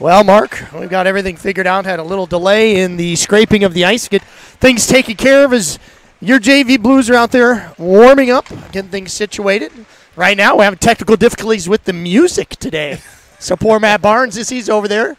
Well, Mark, we've got everything figured out. Had a little delay in the scraping of the ice. Get things taken care of as your JV Blues are out there warming up, getting things situated. Right now, we're having technical difficulties with the music today. So poor Matt Barnes, he's over there.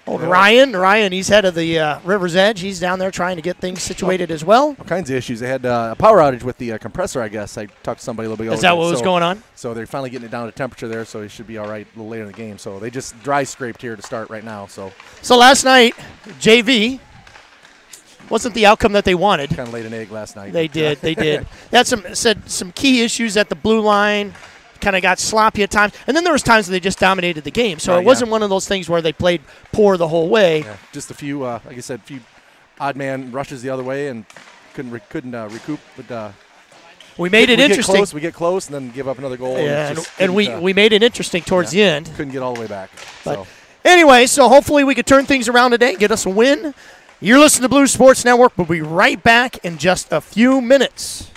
Old Ryan, he's head of the River's Edge. He's down there trying to get things situated as well. All kinds of issues. They had a power outage with the compressor, I guess. I talked to somebody a little bit ago. Is that what was going on? So they're finally getting it down to temperature there, so it should be all right a little later in the game. So they just dry scraped here to start right now. So last night, JV wasn't the outcome that they wanted. Kind of laid an egg last night. They did. They had some key issues at the blue line. Kind of got sloppy at times, and then there was times that they just dominated the game. So it wasn't one of those things where they played poor the whole way. Yeah, just a few, like I said, a few odd man rushes the other way and couldn't recoup. But we made it interesting. We get close, and then give up another goal. Yeah, and we made it interesting towards the end. Couldn't get all the way back. But anyway, so hopefully we could turn things around today, get us a win. You're listening to Blues Sports Network. We'll be right back in just a few minutes.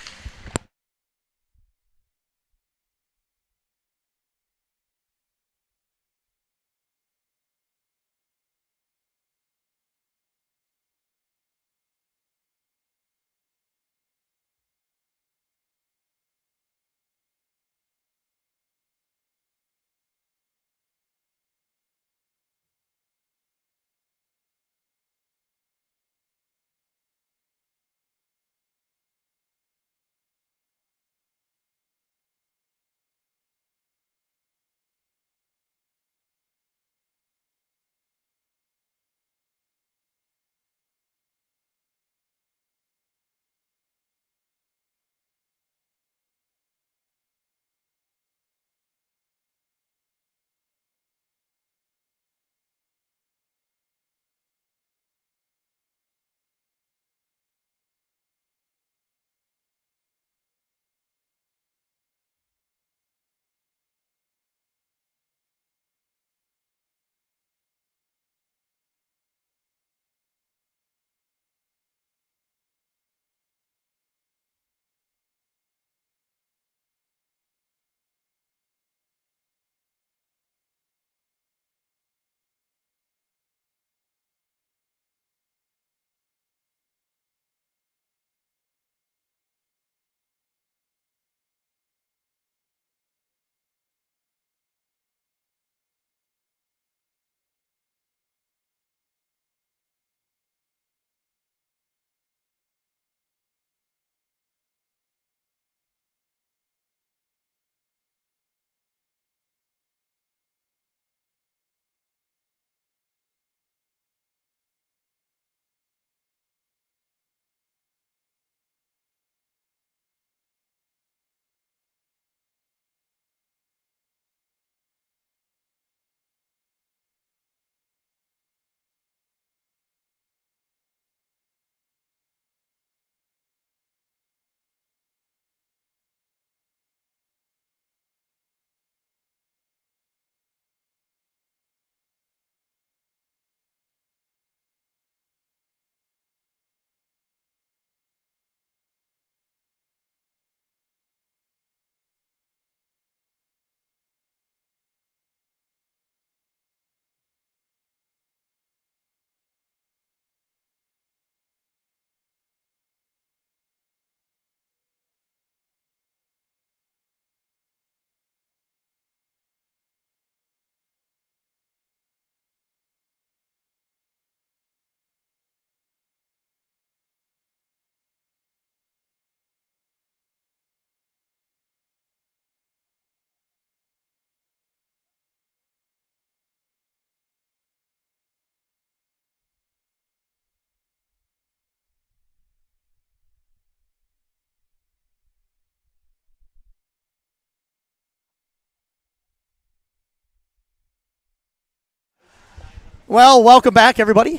Well, welcome back, everybody.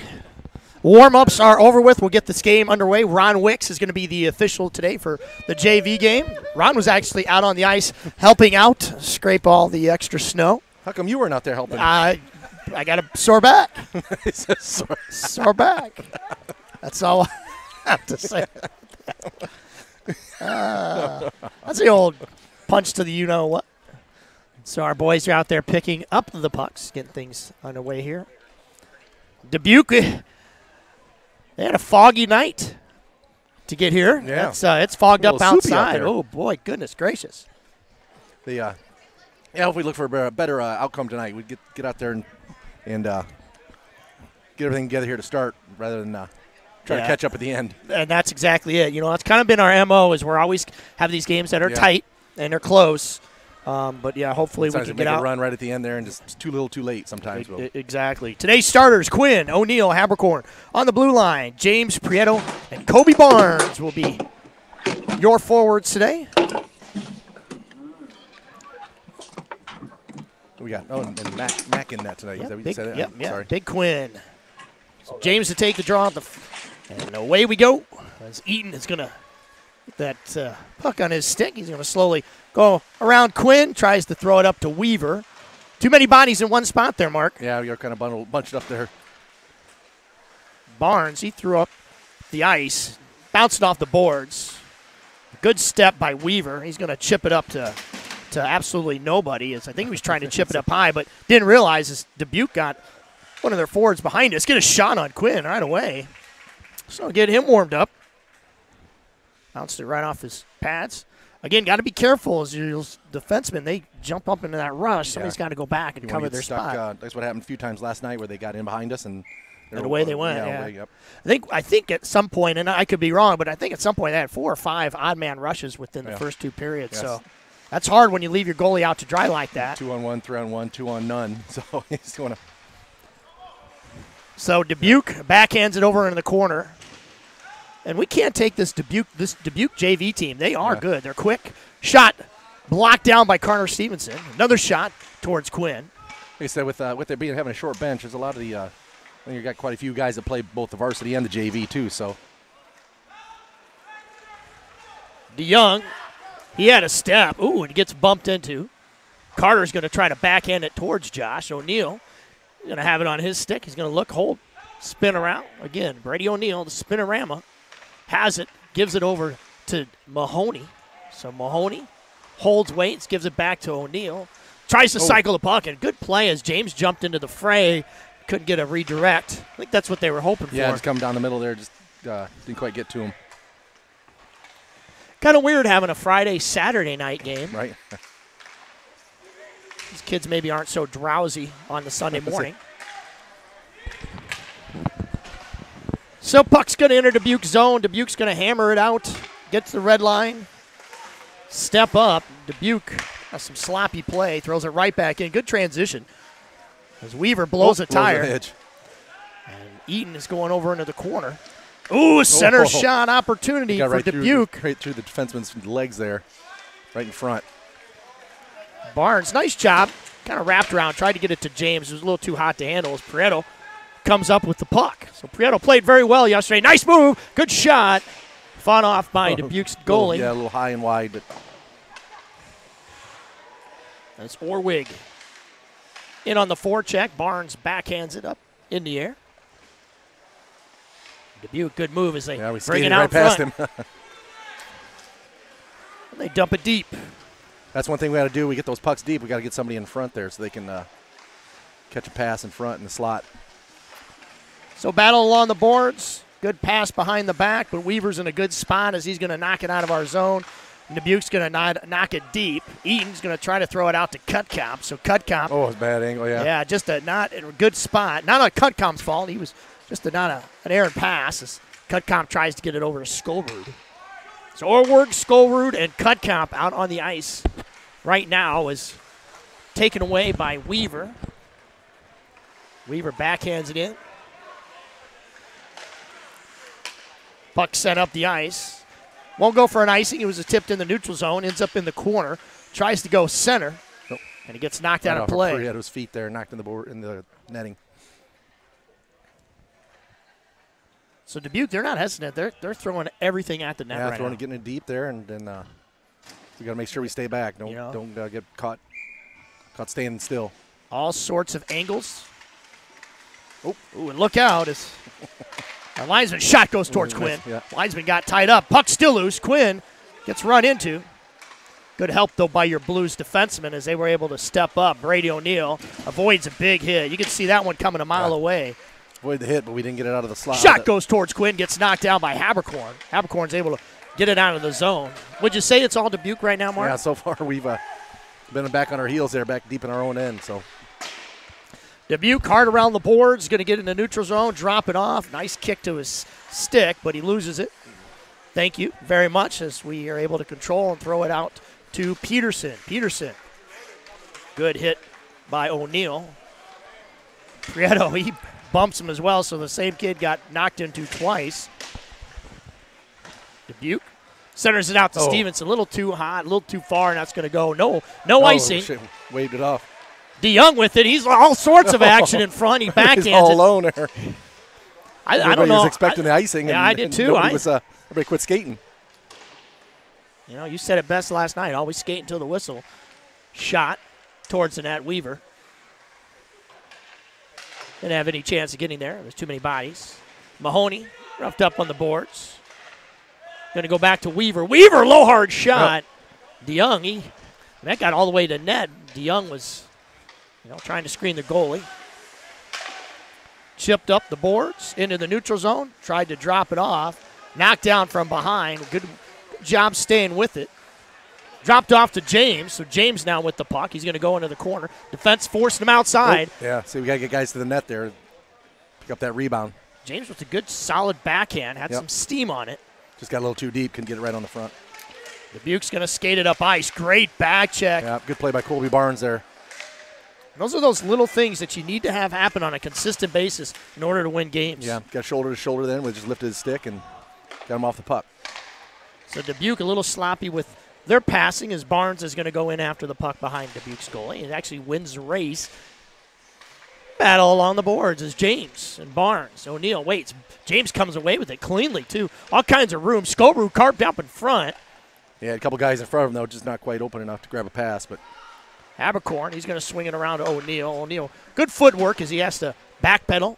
Warm-ups are over with. We'll get this game underway. Ron Wicks is going to be the official today for the JV game. Ron was actually out on the ice helping out, scrape all the extra snow. How come you weren't out there helping? I got a sore back. Sore back. That's all I have to say. That's the old punch to the you-know-what. So our boys are out there picking up the pucks, getting things underway here. Dubuque, they had a foggy night to get here. Yeah. It's fogged up outside. Out Oh, boy, goodness gracious. Yeah, if we look for a better outcome tonight, we'd get out there and get everything together here to start rather than try to catch up at the end. And that's exactly it. You know, that's kind of been our MO is we're always have these games that are tight and they're close. But, yeah, hopefully we can get out. A run right at the end there and just too little too late sometimes. Exactly. Today's starters, Quinn, O'Neill, Habercorn. On the blue line, James Prieto and Kobe Barnes will be your forwards today. We got and Mac in that tonight. Is that what you said? Sorry. Big Quinn. So James to take the draw, and away we go. As Eaton is going to get that puck on his stick. He's going to slowly go around Quinn, tries to throw it up to Weaver. Too many bodies in one spot there, Mark. Yeah, we are kind of bunched up there. Barnes, he threw up the ice, bounced off the boards. Good step by Weaver. He's going to chip it up to absolutely nobody. I think he was trying to chip it up high, but didn't realize as Dubuque got one of their forwards behind us. Get a shot on Quinn right away. So get him warmed up. Bounced it right off his pads. Again, got to be careful as your defensemen. They jump up into that rush. Somebody's got to go back and cover their spot. That's what happened a few times last night where they got in behind us and away they went. I think at some point, and I could be wrong, but I think at some point they had 4 or 5 odd man rushes within the first 2 periods. Yes. So that's hard when you leave your goalie out to dry like that. 2-on-1, 3-on-1, 2-on-none. So he's going to. So Dubuque backhands it over in the corner. And we can't take this Dubuque JV team. They are good. They're quick. Shot blocked down by Connor Stevenson. Another shot towards Quinn. Like I said, with there having a short bench, there's a lot of the. I think you've got quite a few guys that play both the varsity and the JV too. So. DeYoung, he had a step. Ooh, and he gets bumped into. Carter's going to try to backhand it towards Josh O'Neill. He's going to have it on his stick. He's going to look, hold, spin around. Again, Brady O'Neill, the spinorama, has it, gives it over to Mahoney. So Mahoney holds, waits, gives it back to O'Neill. Tries to cycle the puck, and good play as James jumped into the fray. Couldn't get a redirect. I think that's what they were hoping for. Yeah, just come down the middle there. Just didn't quite get to him. Kind of weird having a Friday, Saturday night game. Right. These kids maybe aren't so drowsy on the Sunday morning. So puck's going to enter Dubuque's zone. Dubuque's going to hammer it out. Gets the red line. Step up. Dubuque has some sloppy play. Throws it right back in. Good transition. As Weaver blows a tire. And Eaton is going over into the corner. Ooh, a center shot opportunity for Dubuque. Right through the defenseman's legs there. Right in front. Barnes, nice job. Kind of wrapped around. Tried to get it to James. It was a little too hot to handle as Prieto comes up with the puck. So Prieto played very well yesterday. Nice move. Good shot. Fought off by Dubuque's goalie. A little high and wide. But that's Orwig. In on the forecheck. Barnes backhands it up in the air. Dubuque, good move as they bring it out right front. Past him. And they dump it deep. That's one thing we got to do. We get those pucks deep. We got to get somebody in front there so they can catch a pass in front in the slot. So battle along the boards. Good pass behind the back, but Weaver's in a good spot as he's going to knock it out of our zone. And Dubuque's going to knock it deep. Eaton's going to try to throw it out to Cutcomp. So Cutcomp. Oh, it's a bad angle, yeah. Yeah, just not in a good spot. Not on Cutcomp's fault. He was just an errant pass as Cutcomp tries to get it over to Skolrud. So Orwig, Skolrud, and Cutcomp out on the ice right now is taken away by Weaver. Weaver backhands it in. Puck sent up the ice. Won't go for an icing. It was tipped in the neutral zone. Ends up in the corner. Tries to go center. Nope. And he gets knocked out of play. He had his feet there, knocked in the netting. So Dubuque, they're not hesitant. They're throwing everything at the net right now. Getting it deep there, and then we got to make sure we stay back. Don't get caught standing still. All sorts of angles. Ooh, and look out. Our linesman shot goes towards Quinn. Yeah. Linesman got tied up. Puck still loose. Quinn gets run into. Good help, though, by your Blues defensemen as they were able to step up. Brady O'Neill avoids a big hit. You can see that one coming a mile away. Avoid the hit, but we didn't get it out of the slot. Shot goes towards Quinn, gets knocked down by Habercorn. Habercorn's able to get it out of the zone. Would you say it's all Dubuque right now, Mark? Yeah, so far we've been back on our heels there, back deep in our own end. So Dubuque hard around the boards, going to get in the neutral zone, drop it off. Nice kick to his stick, but he loses it. Thank you very much as we are able to control and throw it out to Peterson. Peterson, good hit by O'Neill. Prieto, he bumps him as well, so the same kid got knocked into twice. Dubuque centers it out to Stevenson. A little too hot, a little too far, and that's going to go. No icing. Shit. Waved it off. DeYoung with it. He's all sorts of action in front. He backhands He's all it. alone there. I don't know. Everybody was expecting the icing. Yeah, I did too. Everybody quit skating. You know, you said it best last night. Always skate until the whistle. Shot towards the net. Weaver didn't have any chance of getting there. There's too many bodies. Mahoney roughed up on the boards. Going to go back to Weaver. Weaver, low hard shot. DeYoung, that got all the way to net. DeYoung was, trying to screen the goalie. Chipped up the boards into the neutral zone. Tried to drop it off. Knocked down from behind. Good job staying with it. Dropped off to James. So James now with the puck. He's going to go into the corner. Defense forcing him outside. Yeah, see, we got to get guys to the net there. Pick up that rebound. James with a good solid backhand. Had some steam on it. Just got a little too deep. Couldn't get it right on the front. Dubuque's going to skate it up ice. Great back check. Yeah, good play by Colby Barnes there. Those are those little things that you need to have happen on a consistent basis in order to win games. Yeah, got shoulder to shoulder then. We just lifted his stick and got him off the puck. So Dubuque a little sloppy with their passing as Barnes is going to go in after the puck behind Dubuque's goalie. It actually wins the race. Battle along the boards is James and Barnes. O'Neill waits. James comes away with it cleanly, too. All kinds of room. Scobrew carved up in front. Yeah, a couple guys in front of him, though, just not quite open enough to grab a pass. But Habercorn, he's going to swing it around to O'Neill. O'Neill, good footwork as he has to backpedal,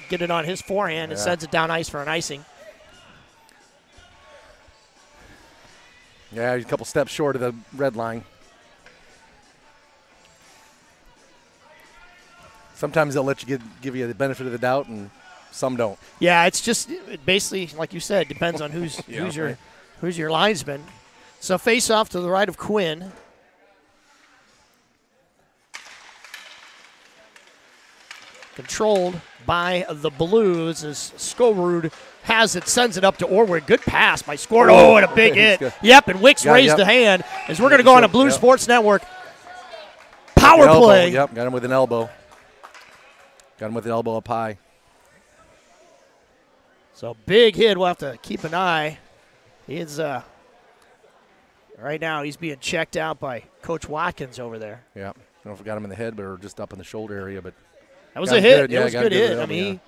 get it on his forehand, and sends it down ice for an icing. Yeah, he's a couple steps short of the red line. Sometimes they'll let you give you the benefit of the doubt, and some don't. Yeah, it's just basically, like you said, depends on who's your linesman. So face off to the right of Quinn. Controlled by the Blues as Skorud has it, sends it up to Orward. Good pass by Skorud. Oh, and a big hit. Yep, and Wicks raised the hand as we're going to go on a Blues Sports Network power play. Yep, got him with an elbow. Got him with an elbow up high. So big hit. We'll have to keep an eye. He's right now he's being checked out by Coach Watkins over there. Yeah, I don't know if we got him in the head, but or just up in the shoulder area. But that was a hit. It was a good hit. I mean,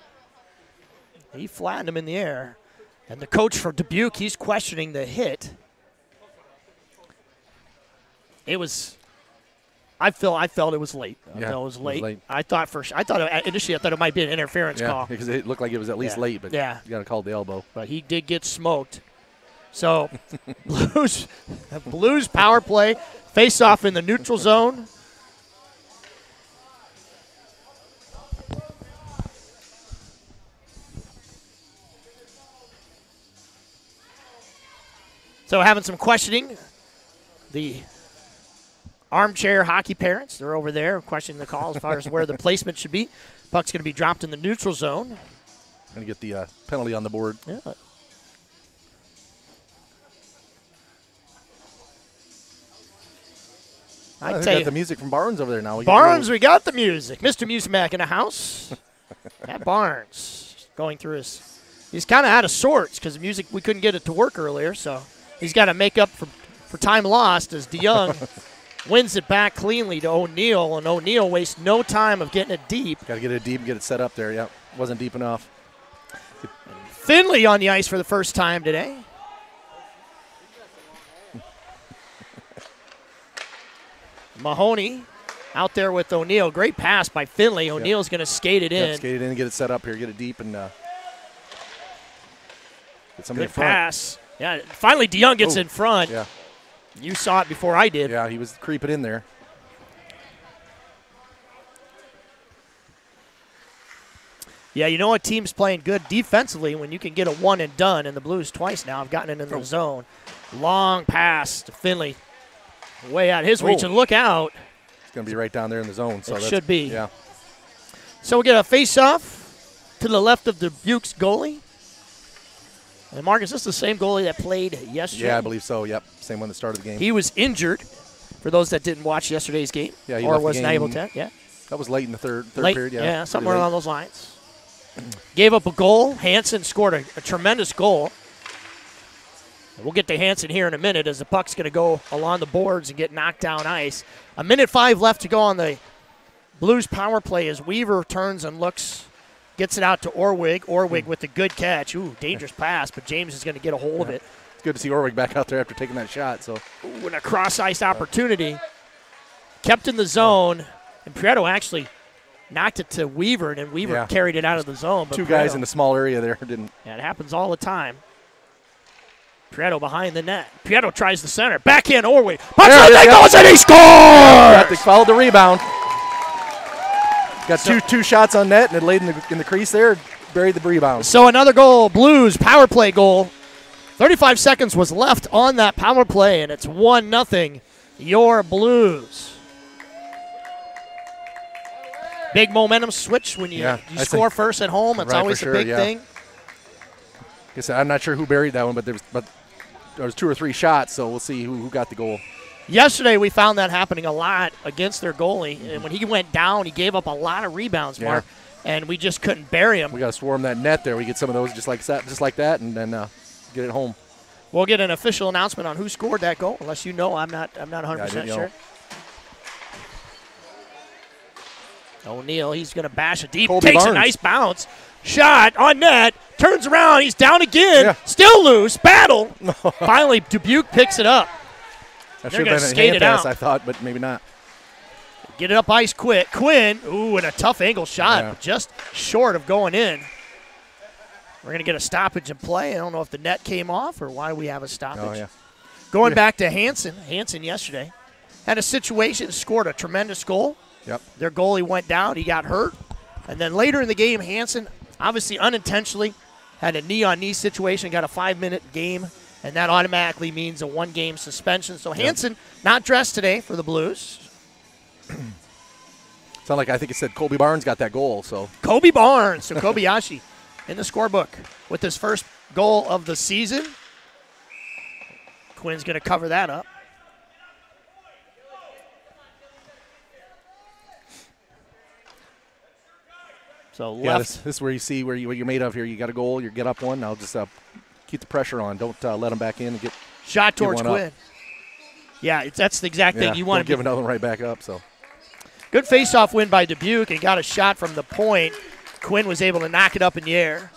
he flattened him in the air. And the coach from Dubuque, he's questioning the hit. It was. I felt it was late. I felt it was late. I thought initially it might be an interference call because it looked like it was at least late, but you got to call the elbow. But he did get smoked. So Blues power play, face off in the neutral zone. So having some questioning, the armchair hockey parents, they're over there questioning the call as far as where the placement should be. Puck's going to be dropped in the neutral zone. Going to get the penalty on the board. Yeah. I think we got the music from Barnes over there now. Barnes, we got the music. Mr. Music Mac in the house. That Barnes going through he's kind of out of sorts because the music, we couldn't get it to work earlier, so he's got to make up for time lost as DeYoung wins it back cleanly to O'Neill, and O'Neill wastes no time of getting it deep. Got to get it deep and get it set up there. Yep, wasn't deep enough. Finley on the ice for the first time today. Mahoney out there with O'Neill. Great pass by Finley. O'Neill's going to skate it in. Skate it in and get it set up here. Get it deep and get somebody in front. Good pass. Yeah, finally DeYoung gets in front. Yeah. You saw it before I did. Yeah, he was creeping in there. Yeah, you know what team's playing good defensively when you can get a one and done, and the Blues twice now have gotten it in the zone. Long pass to Finley. Way out his reach, and look out. It's going to be right down there in the zone. So it should be. Yeah. So we get a face-off to the left of Dubuque's goalie. And, Marcus, this is the same goalie that played yesterday? Yeah, I believe so. Yep, same one that started the game. He was injured, for those that didn't watch yesterday's game. Yeah, he or left was the not game. able to. Yeah. That was late in the third late, period. Yeah, somewhere along those lines. Gave up a goal. Hansen scored a tremendous goal. We'll get to Hansen here in a minute as the puck's going to go along the boards and get knocked down ice. 1:05 left to go on the Blues power play as Weaver turns and looks, gets it out to Orwig. Orwig with the good catch. Ooh, dangerous pass, but James is going to get a hold of it. It's good to see Orwig back out there after taking that shot. So, ooh, and a cross-ice opportunity. Kept in the zone, and Prieto actually knocked it to Weaver, and then Weaver carried it out of the zone. But two guys in the small area there didn't. Yeah, it happens all the time. Prieto behind the net. Prieto tries the center. Backhand Orwig. Punch that goes and he scores! They followed the rebound. Got two shots on net and it laid in the crease there, buried the rebound. So another goal, Blues power play goal. 35 seconds was left on that power play, and it's 1-0 your Blues. Big momentum switch when you score first at home. It's always a big thing. Like I said, I'm not sure who buried that one, but there was 2 or 3 shots, so we'll see who got the goal. Yesterday we found that happening a lot against their goalie, and when he went down, he gave up a lot of rebounds, Mark, and we just couldn't bury him. We got to swarm that net there. We get some of those just like that, and then get it home. We'll get an official announcement on who scored that goal, unless you know. I'm not 100% sure. O'Neal, he's going to bash it deep. Takes a nice bounce. Shot on net. Turns around. He's down again. Yeah. Still loose. Battle. Finally, Dubuque picks it up. That should have been a hand pass, I thought, but maybe not. Get it up ice quick. Quinn, ooh, and a tough angle shot, just short of going in. We're going to get a stoppage in play. I don't know if the net came off or why we have a stoppage. Oh, yeah. Going back to Hansen. Hansen yesterday had a situation, scored a tremendous goal. Yep. Their goalie went down. He got hurt. And then later in the game, Hansen, obviously unintentionally, had a knee-on-knee situation, got a 5-minute game, and that automatically means a 1-game suspension. So Hansen not dressed today for the Blues. Sound like I think it said Colby Barnes got that goal. So Kobe Barnes. So Kobayashi in the scorebook with his first goal of the season. Quinn's going to cover that up. So left. This is where you see what you're made of here. You got a goal. You get up one. Now just keep the pressure on. Don't let them back in and get shot towards Quinn. Up. Yeah, that's the exact thing you want to give another one right back up. So good face-off win by Dubuque and got a shot from the point. Quinn was able to knock it up in the air.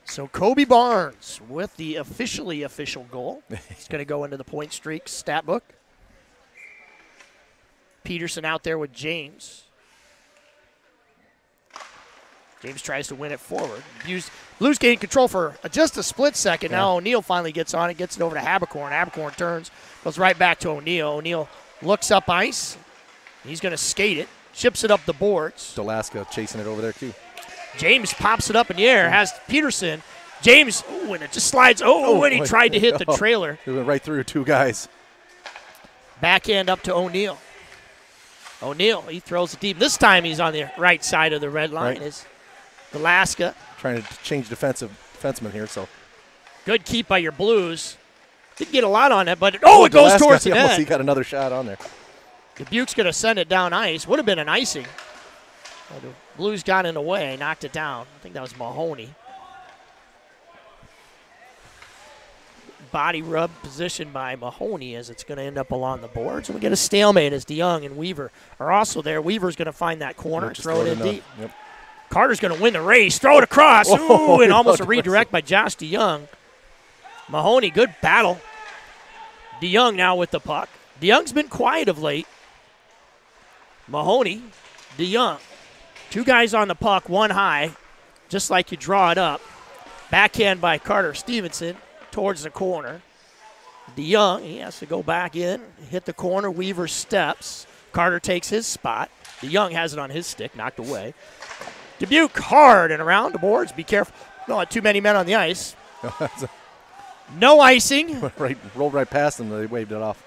So Kobe Barnes with the official goal. He's going to go into the point streak stat book. Peterson out there with James. James tries to win it forward. Blues gain control for just a split second. Yeah. Now O'Neal finally gets on it, gets it over to Habercorn. Habercorn turns, goes right back to O'Neal. O'Neal looks up ice. He's going to skate it, chips it up the boards. Delaska chasing it over there too. James pops it up in the air, has Peterson. James, and it just slides. And he tried to hit the trailer. It went right through 2 guys. Backhand up to O'Neal. O'Neal, he throws it deep. This time he's on the right side of the red line. Is Delaska. Trying to change defenseman here. So good keep by your Blues. Didn't get a lot on it, but it goes Delaska, towards the net. He got another shot on there. Dubuque's going to send it down ice. Would have been an icing. The Blues got in the way, knocked it down. I think that was Mahoney. Body rub position by Mahoney as it's going to end up along the boards. And we get a stalemate as DeYoung and Weaver are also there. Weaver's going to find that corner, throw it in deep. Yep. Carter's going to win the race, throw it across. Ooh, and almost a redirect by Josh DeYoung. Mahoney, good battle. DeYoung now with the puck. DeYoung's been quiet of late. Mahoney, DeYoung. 2 guys on the puck, 1 high, just like you draw it up. Backhand by Carter Stevenson towards the corner. DeYoung, he has to go back in, hit the corner. Weaver steps. Carter takes his spot. DeYoung has it on his stick, knocked away. Dubuque hard and around the boards. Be careful. Not too many men on the ice. No icing. Rolled right past them. They waved it off.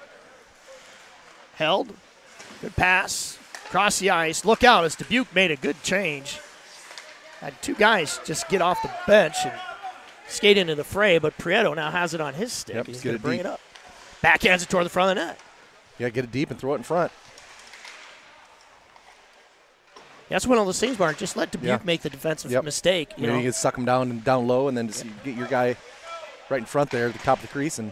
Held. Good pass. Across the ice. Look out as Dubuque made a good change. Had two guys just get off the bench and skate into the fray, but Prieto now has it on his stick. Yep, he's going to bring it up. Backhands it toward the front of the net. Yeah, get it deep and throw it in front. That's one of those things, Mark. Just let Dubuque make the defensive mistake. Maybe you can suck him down low and then just get your guy right in front there at the top of the crease and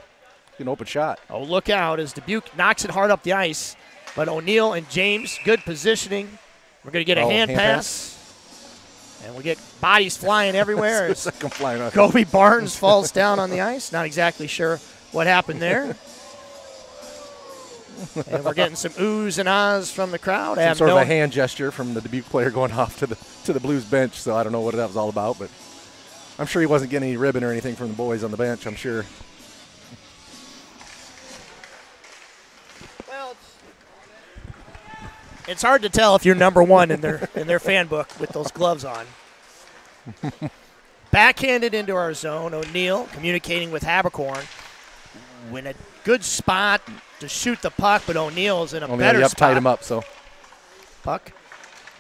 get an open shot. Oh, look out as Dubuque knocks it hard up the ice. But O'Neill and James, good positioning. We're going to get a hand pass. And we get bodies flying everywhere. Kobe Barnes falls down on the ice. Not exactly sure what happened there. And we're getting some oohs and ahs from the crowd. Some sort of a hand gesture from the Dubuque player going off to the Blues bench, so I don't know what that was all about, but I'm sure he wasn't getting any ribbon or anything from the boys on the bench, I'm sure. Well, it's hard to tell if you're number one in their fan book with those gloves on. Backhanded into our zone. O'Neill communicating with Habercorn. When a good spot to shoot the puck, but O'Neill's in a better spot. Tied him up, so. Puck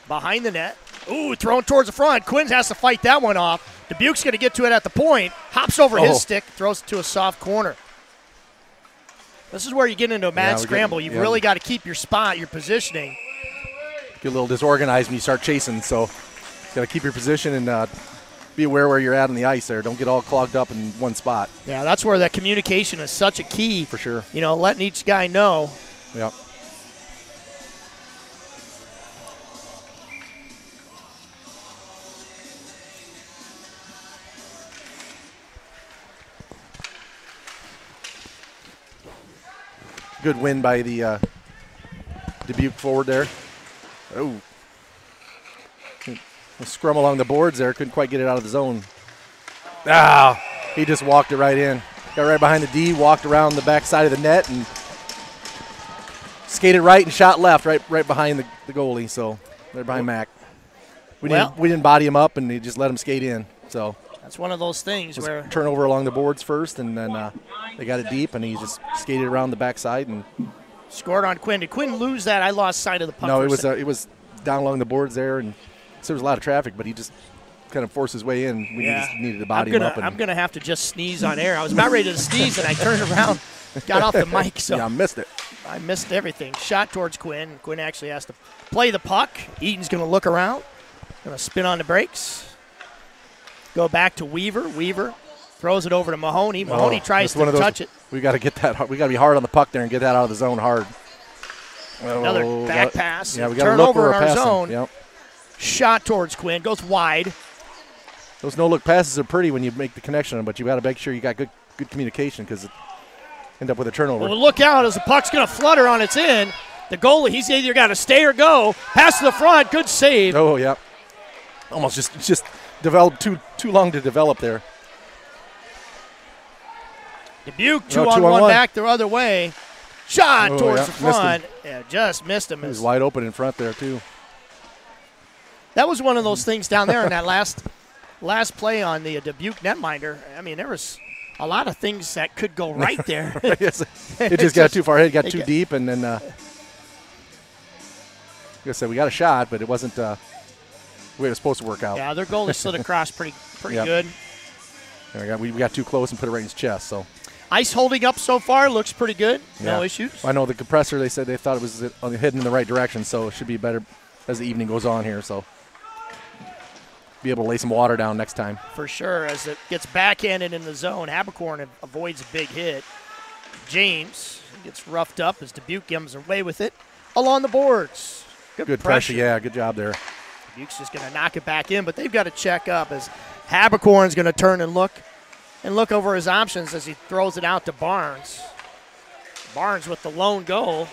behind the net. Ooh, thrown towards the front. Quinn has to fight that one off. Dubuque's going to get to it at the point. Hops over his stick, throws it to a soft corner. This is where you get into a mad scramble. You've really got to keep your spot, your positioning. Get a little disorganized when you start chasing, so you got to keep your position and be aware where you're at on the ice there. Don't get all clogged up in one spot. Yeah, that's where that communication is such a key. For sure. You know, letting each guy know. Yep. Good win by the Dubuque forward there. Oh. A scrum along the boards there. Couldn't quite get it out of the zone. Ah, he just walked it right in. Got right behind the D, walked around the back side of the net, and skated right and shot left, right behind the goalie. So they're behind Mac. We didn't body him up, and they just let him skate in. So that's one of those things where turnover along the boards first, and then they got it deep, and he just skated around the back side and scored on Quinn. Did Quinn lose that? I lost sight of the puck. No, it was down along the boards there, and so there was a lot of traffic, but he just kind of forced his way in. We just needed to body him up. I'm going to have to just sneeze on air. I was about ready to sneeze, and I turned around, got off the mic. So yeah, I missed it. I missed everything. Shot towards Quinn. Quinn actually has to play the puck. Eaton's going to look around. Going to spin on the brakes. Go back to Weaver. Weaver throws it over to Mahoney. Mahoney tries to touch it. We got to get that. We got to be hard on the puck there and get that out of the zone hard. Another back pass. Yeah, we got to look turnover where in we're our passing. zone. Yep. Shot towards Quinn. Goes wide. Those no-look passes are pretty when you make the connection, but you got to make sure you got good communication because it end up with a turnover. Well, look out as the puck's going to flutter on its end. The goalie, he's either got to stay or go. Pass to the front. Good save. Oh, yeah. Almost just developed too long to develop there. Dubuque, 2-on-1 back the other way. Shot towards the front. Yeah, just missed him. He was wide open in front there, too. That was one of those things down there in that last play on the Dubuque netminder. I mean, there was a lot of things that could go right there. It just got too far ahead, got too deep, and then like I said, we got a shot, but it wasn't the way it was supposed to work out. Yeah, their goalie slid across pretty good. And we got too close and put it right in his chest. So ice holding up so far looks pretty good. No issues. I know the compressor, they said they thought it was heading in the right direction, so it should be better as the evening goes on here. So be able to lay some water down next time. For sure, as it gets backhanded in the zone. Habercorn avoids a big hit. James gets roughed up as Dubuque comes away with it along the boards. Good pressure. Yeah, good job there. Dubuque's just going to knock it back in, but they've got to check up as Habercorn's going to turn and look over his options as he throws it out to Barnes. Barnes with the lone goal,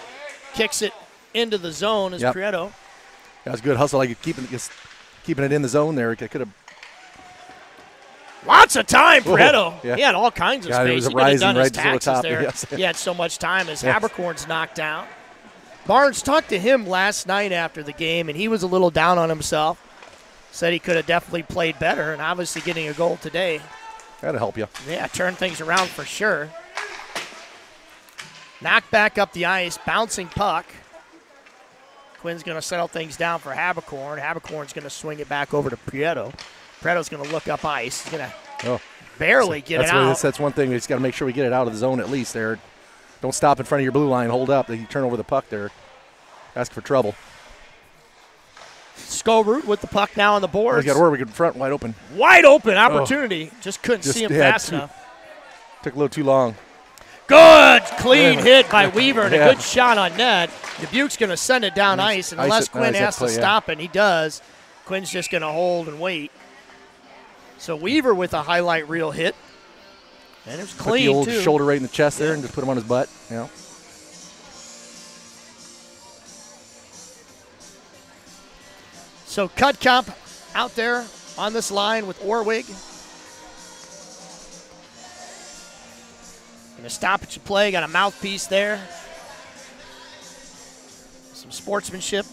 kicks it into the zone as Prieto. That was good hustle, like keeping it in the zone there. It could have Lots of time, Whoa, Pareto. yeah. He had all kinds of Yeah, space. it He was could have done rising his right to the taxes top. there. Yes. He had so much time as Yes. Habercorn's knocked down. Barnes talked to him last night after the game, and he was a little down on himself. Said he could have definitely played better, and obviously getting a goal today. That'll help you. Yeah, turn things around for sure. Knocked back up the ice, bouncing puck. Quinn's going to settle things down for Habercorn. Habercorn's going to swing it back over to Prieto. Prieto's going to look up ice. He's going to barely get it out. That's one thing. We just got to make sure we get it out of the zone at least there. Don't stop in front of your blue line. Hold up. You turn over the puck there. Ask for trouble. Skolrud with the puck now on the boards. We got Orwig in front, wide open. Wide open opportunity. Just couldn't see him fast enough. Took a little too long. Good, clean hit by Weaver and a good shot on net. Dubuque's going to send it down ice, and unless Quinn has to stop it, he does. Quinn's just going to hold and wait. So Weaver with a highlight reel hit. And it was clean, put the old too. Shoulder right in the chest there and just put him on his butt. Yeah. So Cudcomp out there on this line with Orwig. Going to stop at your play. Got a mouthpiece there. Some sportsmanship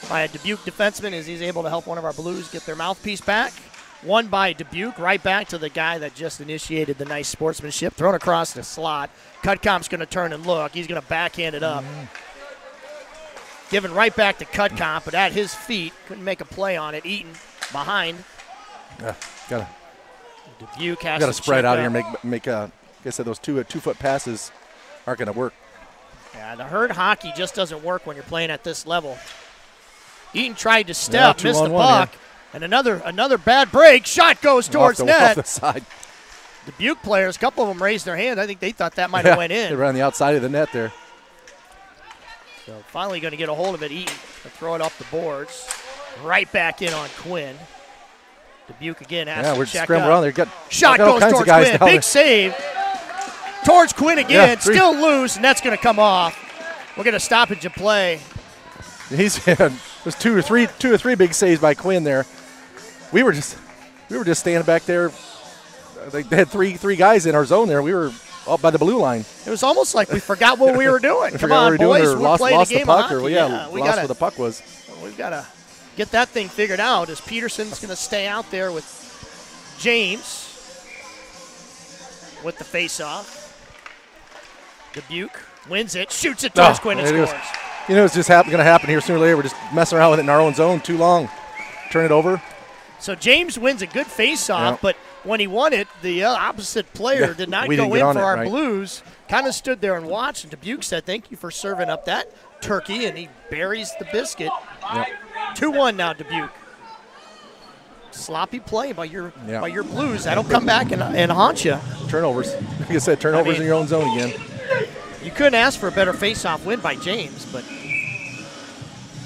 by a Dubuque defenseman as he's able to help one of our Blues get their mouthpiece back. Won by Dubuque, right back to the guy that just initiated the nice sportsmanship. Thrown across the slot. Cudcomp's going to turn and look. He's going to backhand it up. Given right back to Cudcomp, but at his feet. Couldn't make a play on it. Eaton behind. Dubuque has to spread out here and make like I said, those two-foot passes aren't going to work. Yeah, the herd hockey just doesn't work when you're playing at this level. Eaton tried to step, missed the puck. And another bad break. Shot goes towards net. Off the side. Dubuque players, a couple of them raised their hand. I think they thought that might have went in. They were on the outside of the net there. So finally going to get a hold of it. Eaton to throw it up the boards. Right back in on Quinn. Dubuque again has to we're check scrambling up. around there. Shot got all goes kinds towards of guys Quinn. down Big there. save. Towards Quinn again. Yeah, Still loose, and that's going to come off. We're going to stop at your play. There's two or three big saves by Quinn there. We were just standing back there. They had three guys in our zone there. We were up by the blue line. It was almost like we forgot what we were doing. Come on, on, boys. We're playing a the game puck of hockey. we lost where the puck was. We've got to get that thing figured out as Peterson's going to stay out there with James with the face-off. Dubuque wins it, shoots it towards Quinn and scores. It's just going to happen here sooner or later. We're just messing around with it in our own zone too long. Turn it over. So James wins a good face-off, but when he won it, the opposite player did not go in for our Blues. Kind of stood there and watched, and Dubuque said, thank you for serving up that turkey, and he buries the biscuit. 2-1 now, Dubuque. Sloppy play by your Blues. That'll come back and haunt you. Turnovers. Like I said, turnovers in your own zone again. You couldn't ask for a better face-off win by James, but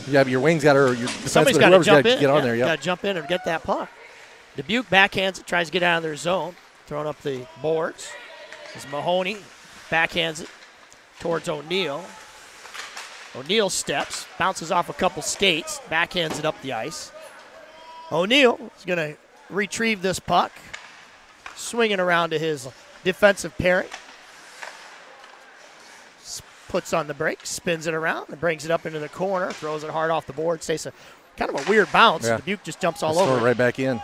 but your wings got to, or your somebody's got to jump in. Get on there. Got to jump in and get that puck. Dubuque backhands it, tries to get out of their zone, throwing up the boards. As Mahoney backhands it towards O'Neill. O'Neill steps, bounces off a couple skates, backhands it up the ice. O'Neill is going to retrieve this puck, swinging around to his defensive pairing. Puts on the brakes, spins it around, and brings it up into the corner, throws it hard off the board, takes a kind of a weird bounce. Dubuque just jumps all over. Throw it right back in.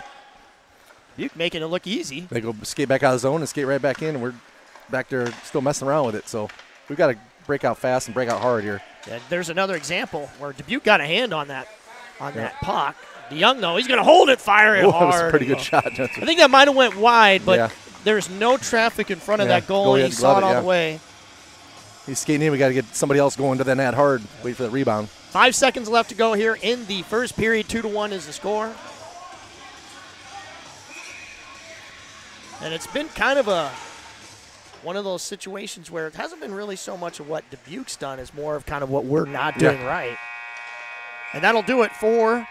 Dubuque making it look easy. They go skate back out of the zone and skate right back in, and we're back there still messing around with it. So we've got to break out fast and break out hard here. And there's another example where Dubuque got a hand on that puck. DeYoung, though, he's going to hold it, fire it hard. That was a pretty good shot. I think that might have went wide, but there's no traffic in front of that goal. He saw it all the way. He's skating in. We got to get somebody else going to the net hard. Wait for the rebound. 5 seconds left to go here in the first period. 2-1 is the score. And it's been kind of one of those situations where it hasn't been really so much of what Dubuque's done as more of kind of what we're not doing right. And that'll do it for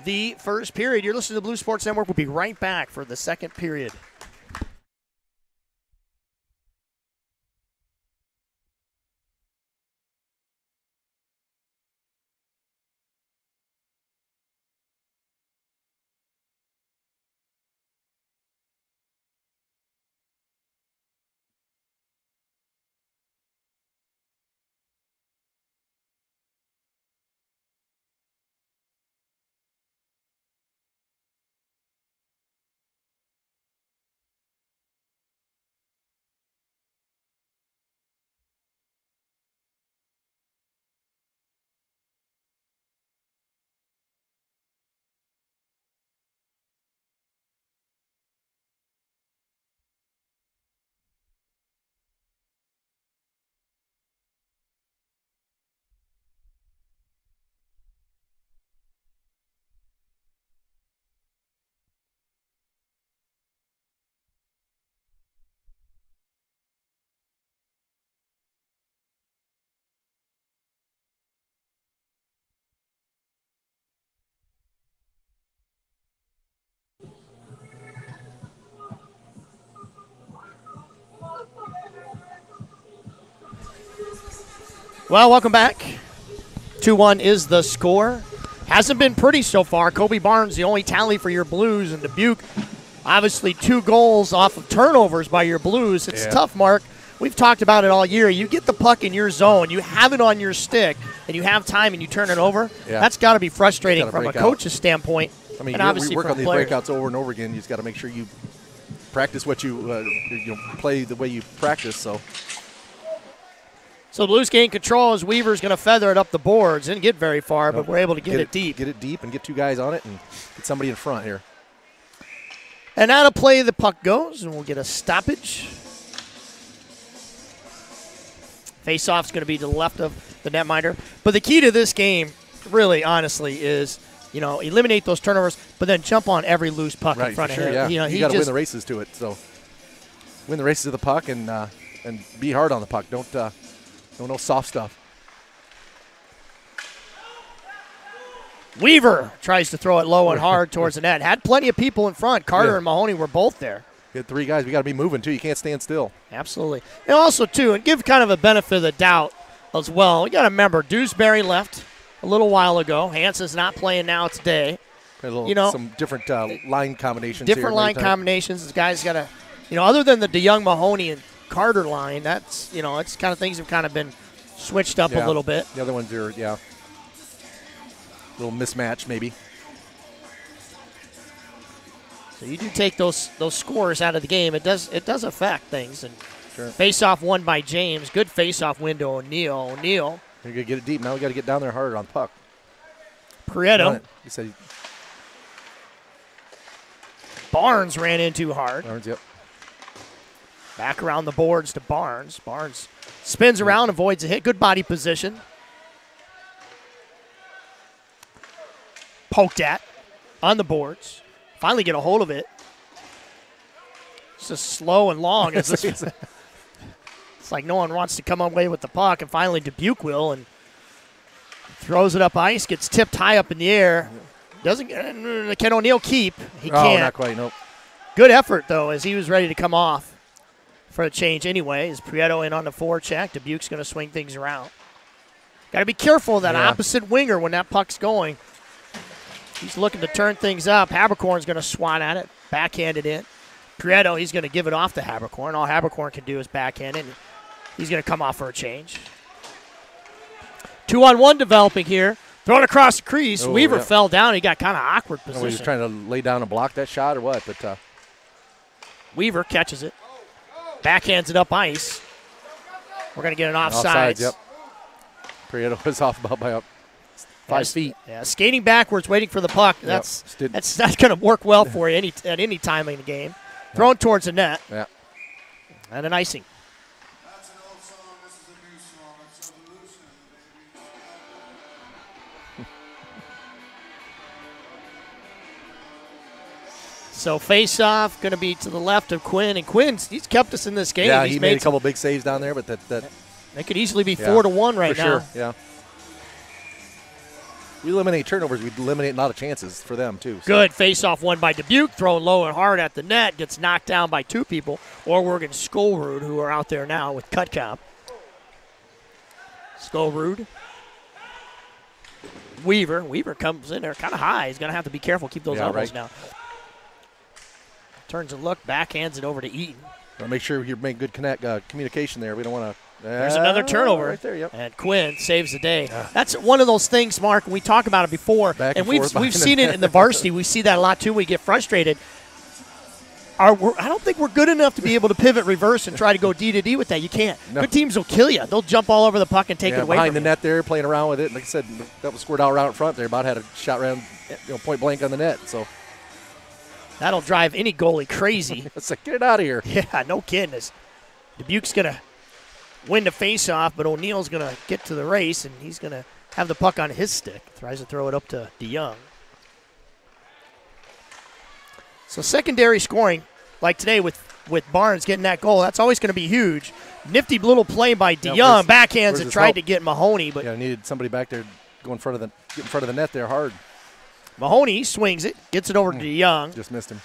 the first period. You're listening to the Blue Sports Network. We'll be right back for the second period. Well, welcome back. 2-1 is the score. Hasn't been pretty so far. Kobe Barnes, the only tally for your Blues, and Dubuque, obviously 2 goals off of turnovers by your Blues. It's tough, Mark. We've talked about it all year. You get the puck in your zone, you have it on your stick, and you have time and you turn it over. Yeah. That's got to be frustrating from a coach's standpoint. I mean, and obviously you work on these players. breakouts over and over again. You just got to make sure you practice what you play the way you practice. So the Blues gain control as Weaver's going to feather it up the boards. Didn't get very far, but we're able to get it deep. Get it deep and get 2 guys on it and get somebody in front here. And out of play the puck goes, and we'll get a stoppage. Face-off's going to be to the left of the netminder. But the key to this game, really, honestly, is, eliminate those turnovers, but then jump on every loose puck in front of him. Yeah. You got to win the races to it. So win the races to the puck and be hard on the puck. Don't no soft stuff. Weaver tries to throw it low and hard towards the net. Had plenty of people in front. Carter and Mahoney were both there. You had 3 guys. We got to be moving, too. You can't stand still. Absolutely. And also, too, and give kind of a benefit of the doubt as well. You got to remember, Dewsbury left a little while ago. Hanson's not playing now today. Some different line combinations Different line combinations. The guys got to, other than the DeYoung, Mahoney, and Carter line, that's, it's kind of things have kind of been switched up a little bit. The other ones are, a little mismatch maybe. So you do take those scores out of the game. It does affect things. And face-off won by James. Good face-off win to O'Neill. You're going to get it deep. Now we got to get down there harder on puck. Prieto. He said Barnes ran in too hard. Barnes, yep. Back around the boards to Barnes. Barnes spins around, avoids a hit. Good body position. Poked at on the boards. Finally get a hold of it. It's just slow and long. It's like no one wants to come away with the puck, and finally Dubuque will, and throws it up ice, gets tipped high up in the air. Can O'Neill keep? He can't. Oh, not quite, nope. Good effort, though, as he was ready to come off for a change anyway. Is Prieto in on the forecheck. Dubuque's going to swing things around. Got to be careful of that opposite winger when that puck's going. He's looking to turn things up. Habercorn's going to swat at it, backhand it in. Prieto, he's going to give it off to Habercorn. All Habercorn can do is backhand it, and he's going to come off for a change. 2-on-1 developing here. Thrown across the crease. Weaver fell down. He got kind of awkward position. He was trying to lay down and block that shot or what? But Weaver catches it. Backhands it up ice. We're going to get an offsides. Yep. Prieto was off about by 5 feet. Yeah, skating backwards, waiting for the puck. That's not going to work well for you at any time in the game. Thrown towards the net. Yeah. And an icing. So face-off going to be to the left of Quinn. And Quinn, he's kept us in this game. Yeah, he made a couple big saves down there, but that could easily be 4-1 right now. For sure, yeah. We eliminate turnovers. We eliminate a lot of chances for them, too. So. Good face-off won by Dubuque. Thrown low and hard at the net. Gets knocked down by 2 people. Orwig and Skolrud, who are out there now with Cutcop. Skolrud. Weaver comes in there kind of high. He's going to have to be careful. Keep those elbows down. Turns a look, backhands it over to Eaton. Make sure you make good communication there. We don't want to. There's another turnover. Right there, yep. And Quinn saves the day. That's one of those things, Mark, we talked about it before. And we've seen it in the varsity. We see that a lot, too. We get frustrated. I don't think we're good enough to be able to pivot reverse and try to go D to D with that. You can't. No. Good teams will kill you. They'll jump all over the puck and take it away behind from the you. net there, playing around with it. Like I said, that was scored out around in front there. About had a shot around point blank on the net. So that'll drive any goalie crazy. It's like, get it out of here. Yeah, no kidding. Dubuque's going to win the face-off, but O'Neill's going to get to the race, and he's going to have the puck on his stick. Tries to throw it up to DeYoung. So secondary scoring, like today with Barnes getting that goal, that's always going to be huge. Nifty little play by DeYoung. Backhands and tried to get Mahoney. But needed somebody back there get in front of the net there hard. Mahoney swings it, gets it over to DeYoung. Just missed him.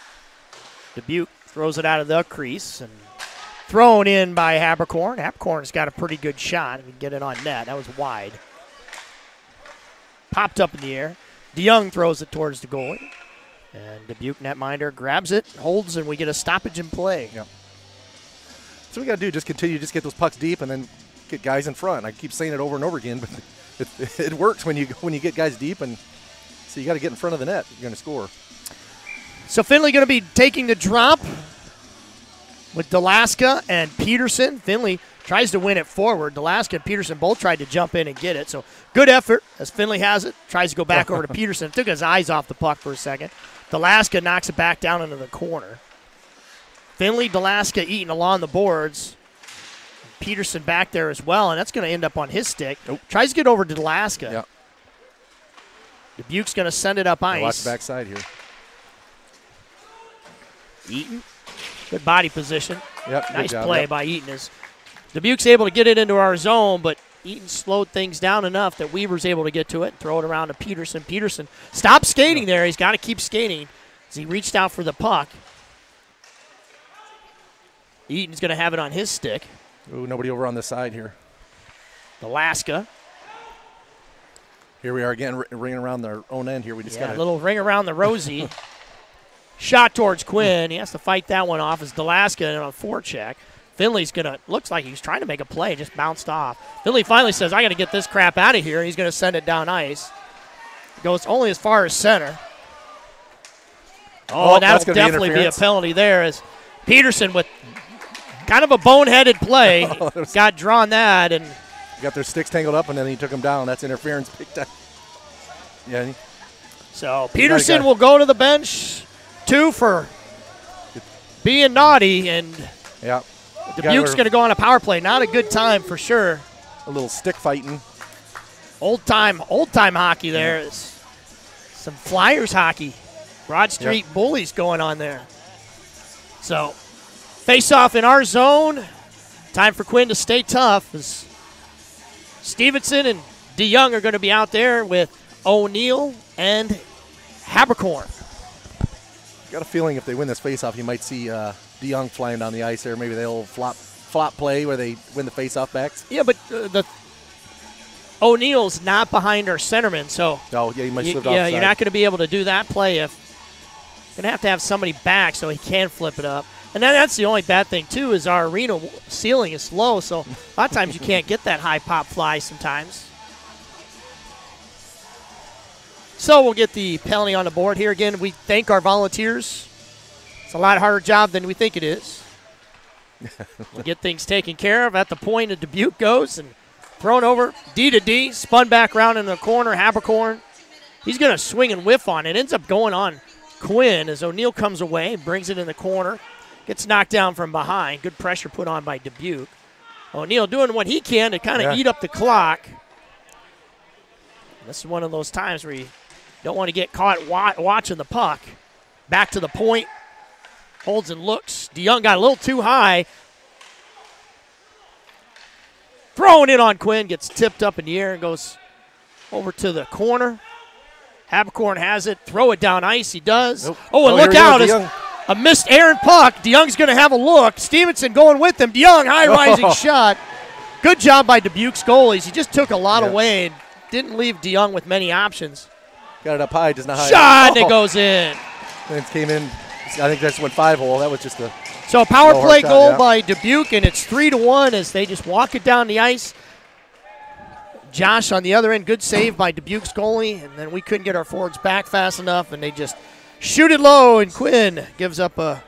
Dubuque throws it out of the crease, and Thrown in by Habercorn. Habercorn's got a pretty good shot. He can get it on net. That was wide. Popped up in the air. DeYoung throws it towards the goalie. And Dubuque netminder grabs it, holds, and we get a stoppage in play. Yep. So we got to do just continue, just get those pucks deep, and then get guys in front. I keep saying it over and over again, but it works when you get guys deep, and so you got to get in front of the net. You're going to score. So Finley going to be taking the drop with Delaska and Peterson. Finley tries to win it forward. Delaska and Peterson both tried to jump in and get it. So good effort as Finley has it. Tries to go back over to Peterson. Took his eyes off the puck for a second. Delaska knocks it back down into the corner. Finley, Delaska, Eaton along the boards. Peterson back there as well, and that's going to end up on his stick. Nope. Tries to get over to Delaska. Yep. Dubuque's going to send it up ice. Watch the backside here. Eaton, good body position. Yep. Nice job, play yep. by Eaton. As Dubuque's able to get it into our zone, but Eaton slowed things down enough that Weaver's able to get to it and throw it around to Peterson. Peterson stopped skating there. He's got to keep skating as he reached out for the puck. Eaton's going to have it on his stick. Ooh, nobody over on the side here. Delaska. Here we are again, ringing around their own end here. We just got a little ring around the rosy. Shot towards Quinn. He has to fight that one off as Delaska on a forecheck. Finley's going to, looks like he's trying to make a play, just bounced off. Finley finally says, I got to get this crap out of here. He's going to send it down ice. Goes only as far as center. Oh, that'll definitely be a penalty there as Peterson with kind of a boneheaded play got drawn that. And got their sticks tangled up, and then he took them down. That's interference big time. Yeah. So Peterson will go to the bench, 2 for being naughty, and yeah. Dubuque's going to go on a power play. Not a good time for sure. A little stick fighting. Old time hockey there. Is some Flyers hockey. Broad Street Bullies going on there. So face off in our zone. Time for Quinn to stay tough as Stevenson and DeYoung are going to be out there with O'Neill and Habercorn. Got a feeling if they win this faceoff, you might see DeYoung flying down the ice there. Maybe they'll flop play where they win the faceoff backs. Yeah, but the O'Neill's not behind our centerman, so he might slip off. Yeah, you're not going to be able to do that play if you're going to have somebody back so he can flip it up. And then that's the only bad thing too is our arena ceiling is low, so a lot of times you can't get that high pop fly sometimes. So we'll get the penalty on the board here. Again, we thank our volunteers. It's a lot harder job than we think it is. We'll get things taken care of. At the point, a Dubuque goes and thrown over D to D, spun back around in the corner. Habercorn, he's going to swing and whiff on it. Ends up going on Quinn as O'Neill comes away, brings it in the corner, gets knocked down from behind. Good pressure put on by Dubuque. O'Neill doing what he can to kind of eat up the clock. This is one of those times where you don't want to get caught watching the puck. Back to the point. Holds and looks. DeYoung got a little too high. Throwing it on Quinn. Gets tipped up in the air and goes over to the corner. Habercorn has it. Throw it down ice. He does. Nope. Oh, and look out. It's a missed errant puck. DeYoung's going to have a look. Stevenson going with him. DeYoung, high-rising shot. Good job by Dubuque's goalies. He just took a lot away and didn't leave DeYoung with many options. Got it up high, does not high. Shot, and it goes in. And it came in, I think that's went 5-hole. That was just a So a power play goal by Dubuque, and it's 3-1 as they just walk it down the ice. Josh on the other end, good save by Dubuque's goalie, and then we couldn't get our forwards back fast enough, and they just shoot it low, and Quinn gives up a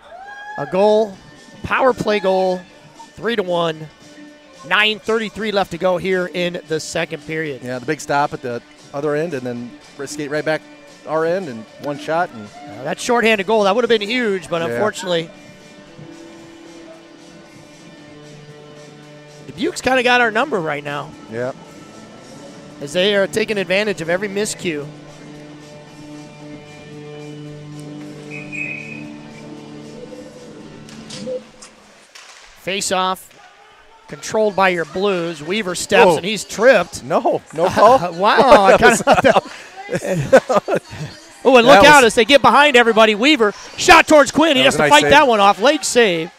goal. Power play goal, 3-1. 9:33 left to go here in the second period. Yeah, the big stop at the other end, and then skate right back our end, and one shot. And that shorthanded goal, that would have been huge, but unfortunately, Dubuque's kind of got our number right now. Yeah. As they are taking advantage of every miscue. Face off. Controlled by your Blues. Weaver steps, and he's tripped. No call. Wow. Oh, and look out as they get behind everybody. Weaver, shot towards Quinn. He has to fight that one off. Leg save.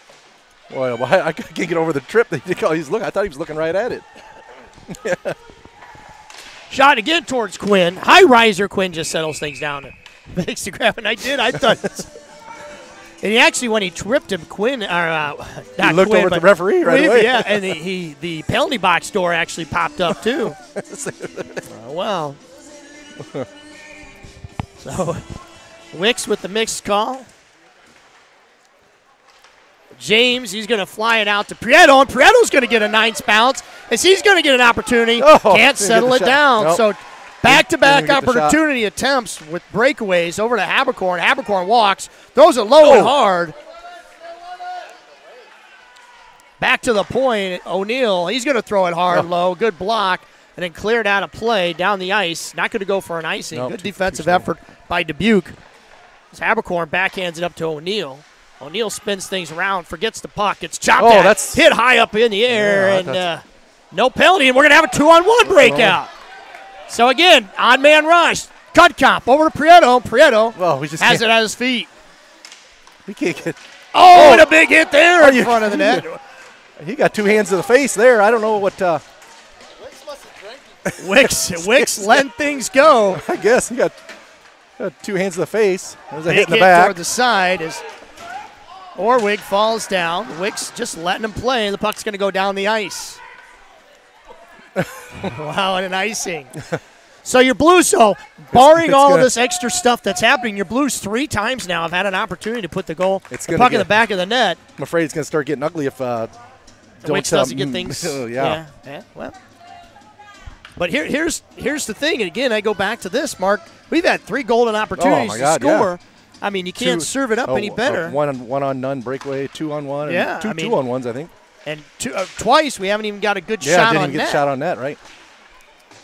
Well, I can't get over the trip that he's looking. I thought he was looking right at it. Shot again towards Quinn. High riser. Quinn just settles things down and makes the grab. And I thought. And he actually, when he tripped him, Quinn, not he looked Quinn, over at the referee right away. Yeah, and the penalty box door actually popped up too. Wow. So, Wicks with the mixed call. James, he's going to fly it out to Prieto, and Prieto's going to get a nice bounce as he's going to get an opportunity. Can't settle it down. Nope. So back-to-back opportunity attempts with breakaways over to Habercorn. Habercorn walks, throws it low and hard. Back to the point, O'Neal, he's going to throw it hard low. Good block, and then cleared out of play down the ice. Not going to go for an icing. Nope, Good defensive effort by Dubuque. As Habercorn backhands it up to O'Neal. O'Neal spins things around, forgets the puck. It's chopped at, that's hit high up in the air, and no penalty, and we're going to have a 2-on-1 breakout. So, again, odd man rush. Cut comp over to Prieto. Prieto has it at his feet. We can't get. And a big hit there in front of the net. He got two hands to the face there. I don't know what. Wicks letting things go. I guess he got two hands to the face. There's a hit in the back. Toward the side as Orwig falls down. Wicks just letting him play. The puck's going to go down the ice. Wow, and an icing. So your Blues, barring all of this extra stuff that's happening, your Blues 3 times now have had an opportunity to put the puck in the back of the net. I'm afraid it's going to start getting ugly if Wicks doesn't get things. Yeah. Well, but here's the thing. And again, I go back to this, Mark. We've had 3 golden opportunities to score. Yeah. I mean, you can't serve it up any better. One on none breakaway, 2-on-1, and two 2-on-1s, I think. And twice we haven't even got a good shot on net. Yeah, didn't even get a shot on net, right?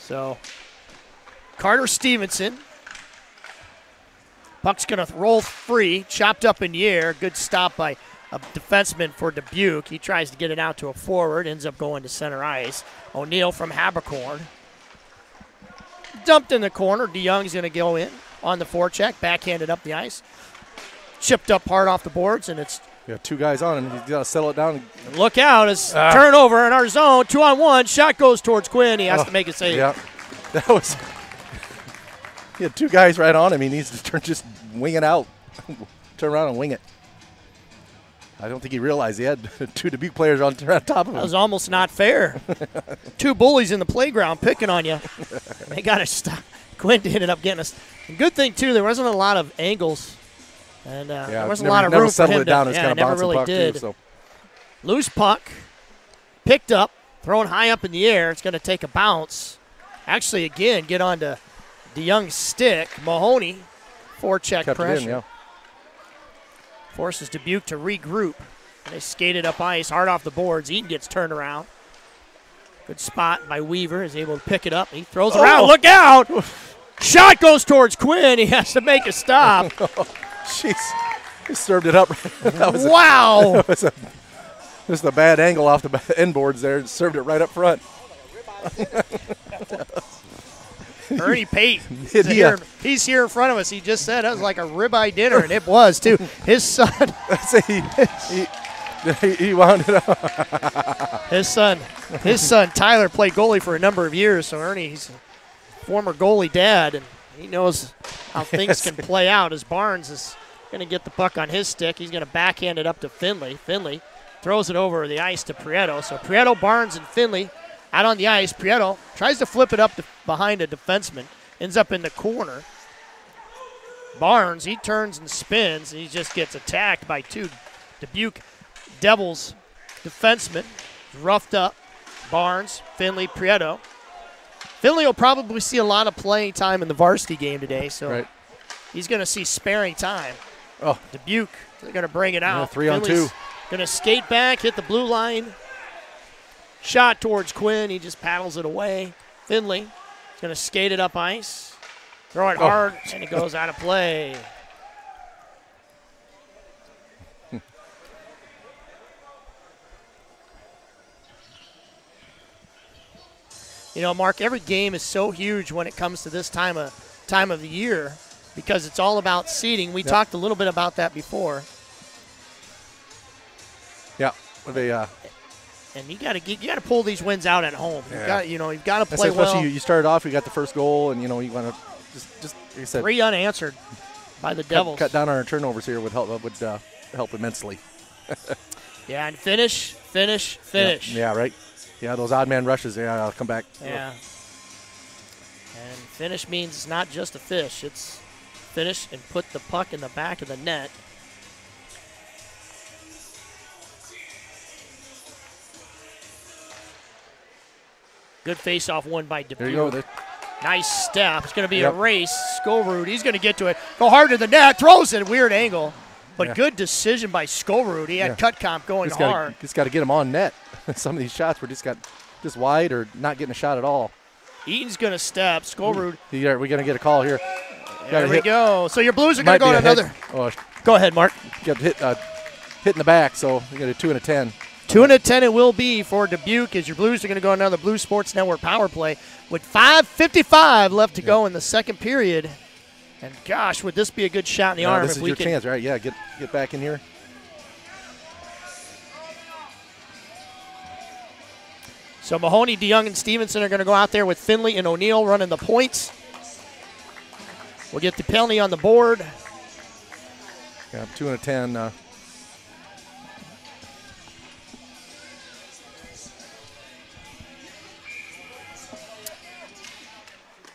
So, Carter Stevenson. Puck's going to roll free, chopped up in the air. Good stop by a defenseman for Dubuque. He tries to get it out to a forward, ends up going to center ice. O'Neal from Habercorn. Dumped in the corner. DeYoung's going to go in on the forecheck, backhanded up the ice. Chipped up hard off the boards, and it's. You got 2 guys on him. He's got to settle it down. And look out. It's turnover in our zone. 2-on-1. Shot goes towards Quinn. He has to make a save. Yeah. That was. He had 2 guys right on him. He needs to just wing it out. Turn around and wing it. I don't think he realized he had 2 Dubuque players on top of him. That was almost not fair. 2 bullies in the playground picking on you. They got to stop. Quinn ended up getting us. Good thing, too, there wasn't a lot of angles. And there wasn't a lot of room for him to. Never really did. Too, so. Loose puck, picked up, thrown high up in the air. It's going to take a bounce. Actually, again, get onto DeYoung's stick. Mahoney, forecheck pressure. Forces Dubuque to regroup. And they skated up ice, hard off the boards. Eaton gets turned around. Good spot by Weaver. Is able to pick it up. He throws around. Look out! Shot goes towards Quinn. He has to make a stop. Jeez, he served it up. Wow. That was just a bad angle off the end boards there. Served it right up front. Ernie Pate, he's here in front of us. He just said it was like a ribeye dinner, and it was, too. His son. He wound it up. His son, Tyler, played goalie for a number of years, so Ernie's a former goalie dad, and he knows how things can play out as Barnes is going to get the puck on his stick. He's going to backhand it up to Finley. Finley throws it over the ice to Prieto. So Prieto, Barnes, and Finley out on the ice. Prieto tries to flip it up behind a defenseman. Ends up in the corner. Barnes, he turns and spins. And he just gets attacked by 2 Dubuque Devils defensemen. Roughed up. Barnes, Finley, Prieto. Finley will probably see a lot of playing time in the varsity game today, so he's going to see sparing time. Dubuque, they're going to bring it out. 3-on-2. Going to skate back, hit the blue line. Shot towards Quinn. He just paddles it away. Finley is going to skate it up ice. Throw it hard, and it goes out of play. You know, Mark, every game is so huge when it comes to this time of the year because it's all about seeding. We talked a little bit about that before. Yeah. And you got to pull these wins out at home. Yeah. You've got to play especially well. You started off, you got the first goal, and you want to just like I said, 3 unanswered by the Devils. Cut down on our turnovers here would help immensely. Yeah, and finish. Yeah, right. Yeah, those odd man rushes. Yeah, I'll come back. Yeah. And finish means it's not just a fish. It's finish and put the puck in the back of the net. Good face-off won by Dubuque. There you go. Nice step. It's going to be a race. Skolrud, he's going to get to it. Go hard to the net. Throws it. Weird angle. But good decision by Skolrud. He had cut comp going hard. Just got to get him on net. Some of these shots were just wide or not getting a shot at all. Eaton's going to step. Skolrud. We're going to get a call here. There we go. So your Blues are going to go to another. Go ahead, Mark. Got hit in the back, so you got a 2 and a 10. 2 and a 10 it will be for Dubuque as your Blues are going to go another Blue Sports Network power play with 5:55 left to go in the second period. And gosh, would this be a good shot in the arm this if is we your can. chance, right? Yeah, get back in here. So Mahoney, DeYoung, and Stevenson are going to go out there with Finley and O'Neill running the points. We'll get the penalty on the board. Yeah, 2 and a 10.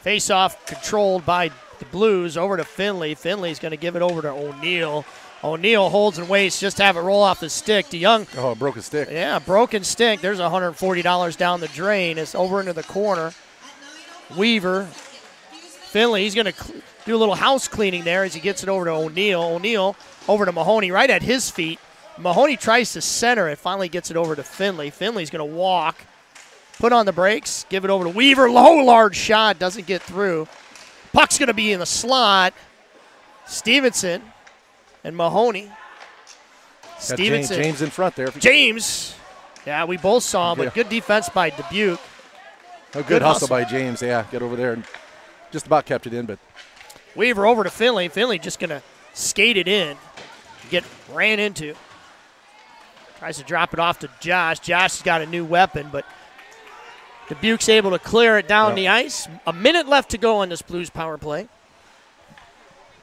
Face-off controlled by the Blues over to Finley. Finley's going to give it over to O'Neill. O'Neill holds and waits just to have it roll off the stick. DeYoung. Oh, broken stick. Yeah, broken stick. There's $140 down the drain. It's over into the corner. Weaver. Finley, he's going to do a little house cleaning there as he gets it over to O'Neill. O'Neill over to Mahoney right at his feet. Mahoney tries to center it. Finally gets it over to Finley. Finley's going to walk. Put on the brakes, give it over to Weaver. Low, large shot, doesn't get through. Puck's going to be in the slot. Stevenson and Mahoney. Stevenson. James in front there. James. Yeah, we both saw him, but good defense by Dubuque. A good hustle by James, yeah. Get over there and just about kept it in, but. Weaver over to Finley. Finley just going to skate it in. Get ran into. Tries to drop it off to Josh. Josh has got a new weapon, but Dubuque's able to clear it down the ice. A minute left to go on this Blues power play.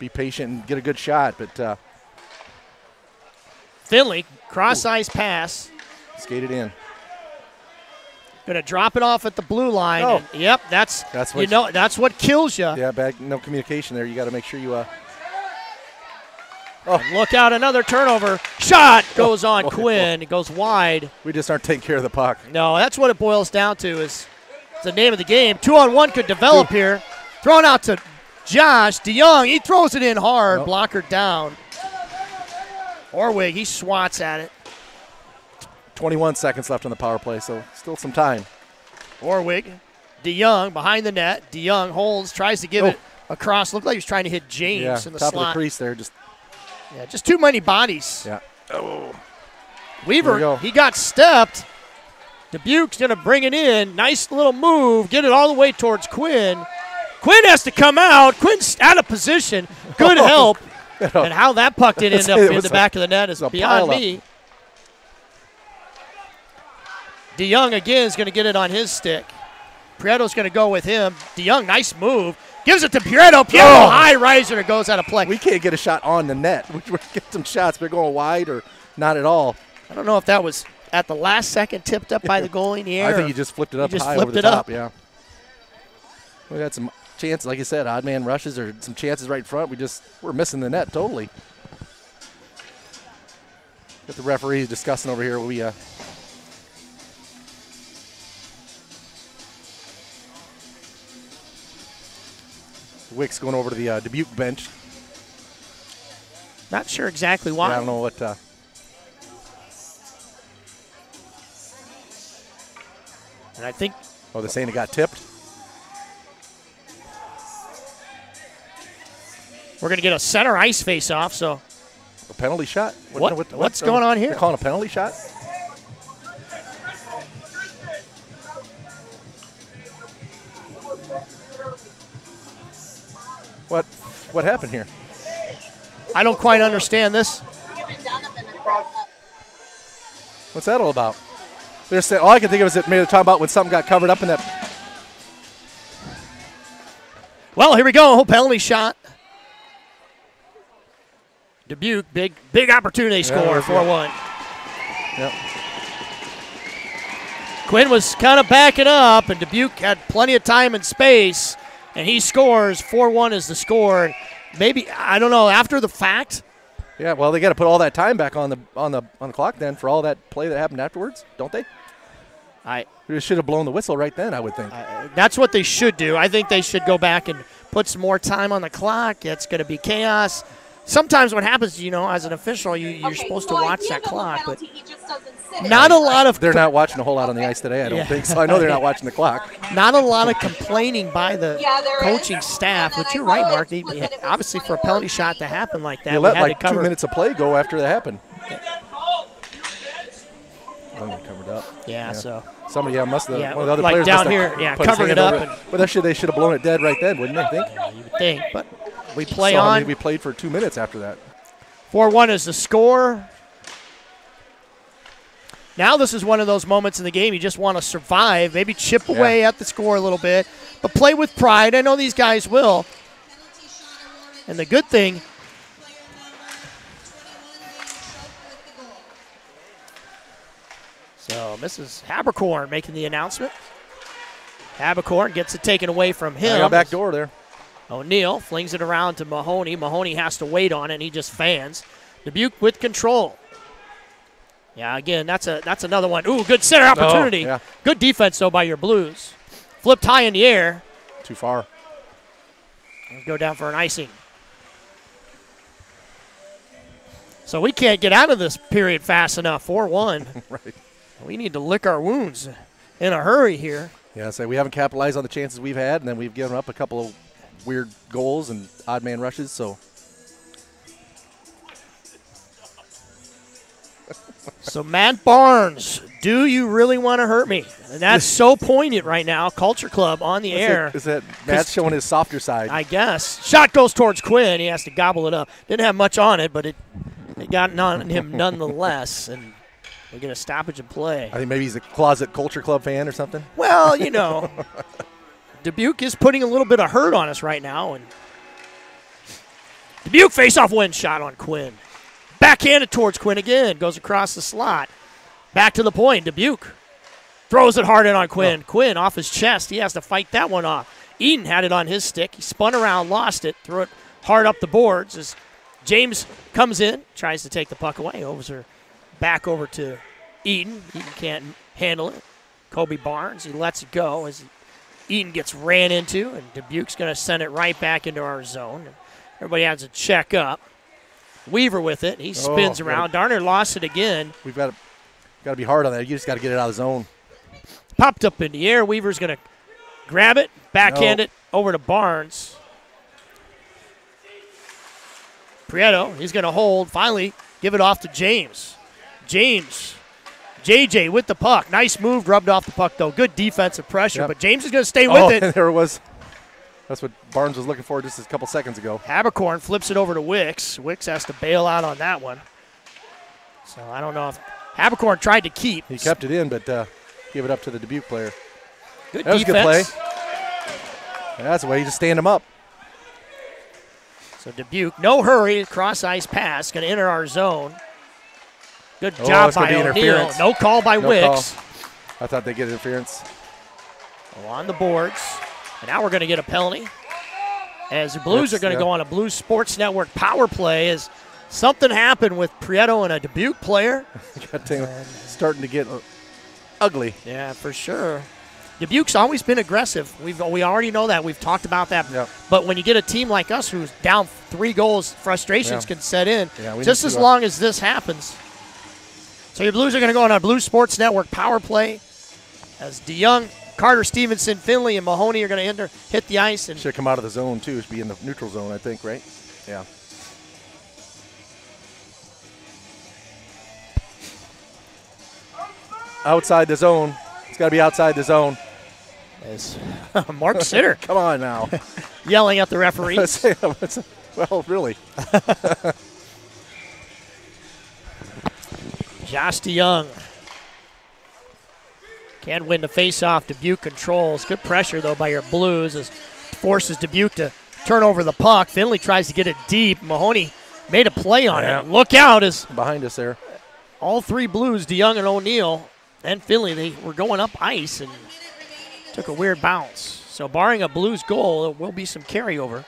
Be patient and get a good shot, but Finley, cross-ice pass. Skated in. Going to drop it off at the blue line. Oh. And, yep, that's what kills you. Yeah, no communication there. You got to make sure you. Look out, another turnover. Shot goes on Quinn. It goes wide. We just aren't taking care of the puck. No, that's what it boils down to is the name of the game. 2-on-1 could develop here. Thrown out to Josh. DeYoung, he throws it in hard. Blocker down. Orwig, he swats at it. 21 seconds left on the power play, so still some time. Orwig, DeYoung behind the net. DeYoung holds, tries to give it across. Looked like he was trying to hit James in the top slot. of the crease there. Just too many bodies. Yeah. Oh. Weaver, he got stepped. Dubuque's going to bring it in. Nice little move. Get it all the way towards Quinn. Quinn has to come out. Quinn's out of position. Good help. And how that puck did end up in the back of the net is beyond me. DeYoung again is going to get it on his stick. Prieto's going to go with him. DeYoung, nice move. Gives it to Prieto. High riser. It goes out of play. We can't get a shot on the net. We're getting some shots, but they're going wide or not at all. I don't know if that was at the last second tipped up by the goalie in the air. I think he just flipped it up high over the top. Yeah. We got some chances, like you said, odd man rushes or some chances right in front. We're missing the net totally. Got the referees discussing over here. Wick's going over to the Dubuque bench. Not sure exactly why. Yeah, I don't know what. And I think. Oh, they're saying it got tipped. We're going to get a center ice face-off. So. A penalty shot. What's going on here? They're calling a penalty shot. What happened here? I don't quite understand this. What's that all about? They're saying, all I can think of is that maybe they're talking about when something got covered up in that. Well, here we go. Penalty shot. Dubuque, big opportunity score, 4-1. Yep. Quinn was kind of backing up, and Dubuque had plenty of time and space, and he scores. 4-1 is the score. Maybe, I don't know, after the fact. Yeah, well, they got to put all that time back on the clock then for all that play that happened afterwards, don't they? They should have blown the whistle right then, I would think. That's what they should do. I think they should go back and put some more time on the clock. It's going to be chaos. Sometimes what happens, as an official, you're supposed to watch that clock, but not a lot of. They're not watching a whole lot on the ice today, I don't think. So I know they're not watching the clock. Not a lot of complaining by the coaching staff, but you're right, Mark. Obviously, for a penalty shot to happen like that, they let like 2 minutes of play go after that happened. Covered up. Yeah, so. Somebody, must have. One of the other like players down here, covered it up. But they should have blown it dead right then, wouldn't they think? Yeah, you would think, but we play on. We played for 2 minutes after that. 4-1 is the score. Now this is one of those moments in the game you just want to survive, maybe chip away at the score a little bit, but play with pride. I know these guys will. And the good thing, so Mrs. Habercorn making the announcement. Habercorn gets it taken away from him. Back door there. O'Neal flings it around to Mahoney. Mahoney has to wait on it, and he just fans. Dubuque with control. Yeah, again, that's another one. Ooh, good center opportunity. Yeah. Good defense, though, by your Blues. Flipped high in the air. Too far. Go down for an icing. So we can't get out of this period fast enough. 4-1. Right. We need to lick our wounds in a hurry here. Yeah, so we haven't capitalized on the chances we've had, and then we've given up a couple of weird goals and odd man rushes, so. So Matt Barnes, do you really want to hurt me? And that's so poignant right now. Culture Club on the air. Is that Matt's showing his softer side? I guess. Shot goes towards Quinn. He has to gobble it up. Didn't have much on it, but it got on him nonetheless. And we get a stoppage in play. I think maybe he's a closet Culture Club fan or something. Well, Dubuque is putting a little bit of hurt on us right now. And Dubuque face-off win shot on Quinn. Backhanded towards Quinn again. Goes across the slot. Back to the point. Dubuque throws it hard in on Quinn. Quinn off his chest. He has to fight that one off. Eden had it on his stick. He spun around, lost it, threw it hard up the boards as James comes in, tries to take the puck away. Back over to Eden. Eden can't handle it. Kobe Barnes, he lets it go as Eden gets ran into, and Dubuque's going to send it right back into our zone. Everybody has to check up. Weaver with it. He spins around. Darner lost it again. We've got to be hard on that. You just got to get it out of the zone. Popped up in the air. Weaver's going to grab it, backhand it over to Barnes. Prieto, he's going to hold. Finally, give it off to James. James. JJ with the puck. Nice move, rubbed off the puck, though. Good defensive pressure, but James is going to stay with it. And there it was. That's what Barnes was looking for just a couple seconds ago. Habercorn flips it over to Wicks. Wicks has to bail out on that one. So I don't know if Habercorn tried to keep. He kept it in, but gave it up to the Dubuque player. Good that defense. Was a good play. That's the way you just stand him up. So Dubuque, no hurry, cross ice pass, going to enter our zone. Good job by O'Neal. No call by Wicks. Call. I thought they'd get interference. On the boards. And now we're going to get a penalty. As the Blues are going to go on a Blues Sports Network power play as something happened with Prieto and a Dubuque player. Starting to get ugly. Yeah, for sure. Dubuque's always been aggressive. We already know that. We've talked about that. Yep. But when you get a team like us who's down 3 goals, frustrations can set in. Yeah, just as long as this happens. So your Blues are going to go on a Blues Sports Network power play as DeYoung, Carter, Stevenson, Finley, and Mahoney are going to hit the ice. And should come out of the zone, too. Should be in the neutral zone, I think, right? Yeah. Outside the zone. It's got to be outside the zone. As Mark Sitter. Come on now. Yelling at the referee. Well, really. Josh DeYoung Can win the face-off. Dubuque controls. Good pressure, though, by your Blues as forces Dubuque to turn over the puck. Finley tries to get it deep. Mahoney made a play on it. Look out as behind us there. All three Blues, DeYoung and O'Neill and Finley, they were going up ice and took a weird bounce. So barring a Blues goal, there will be some carryover.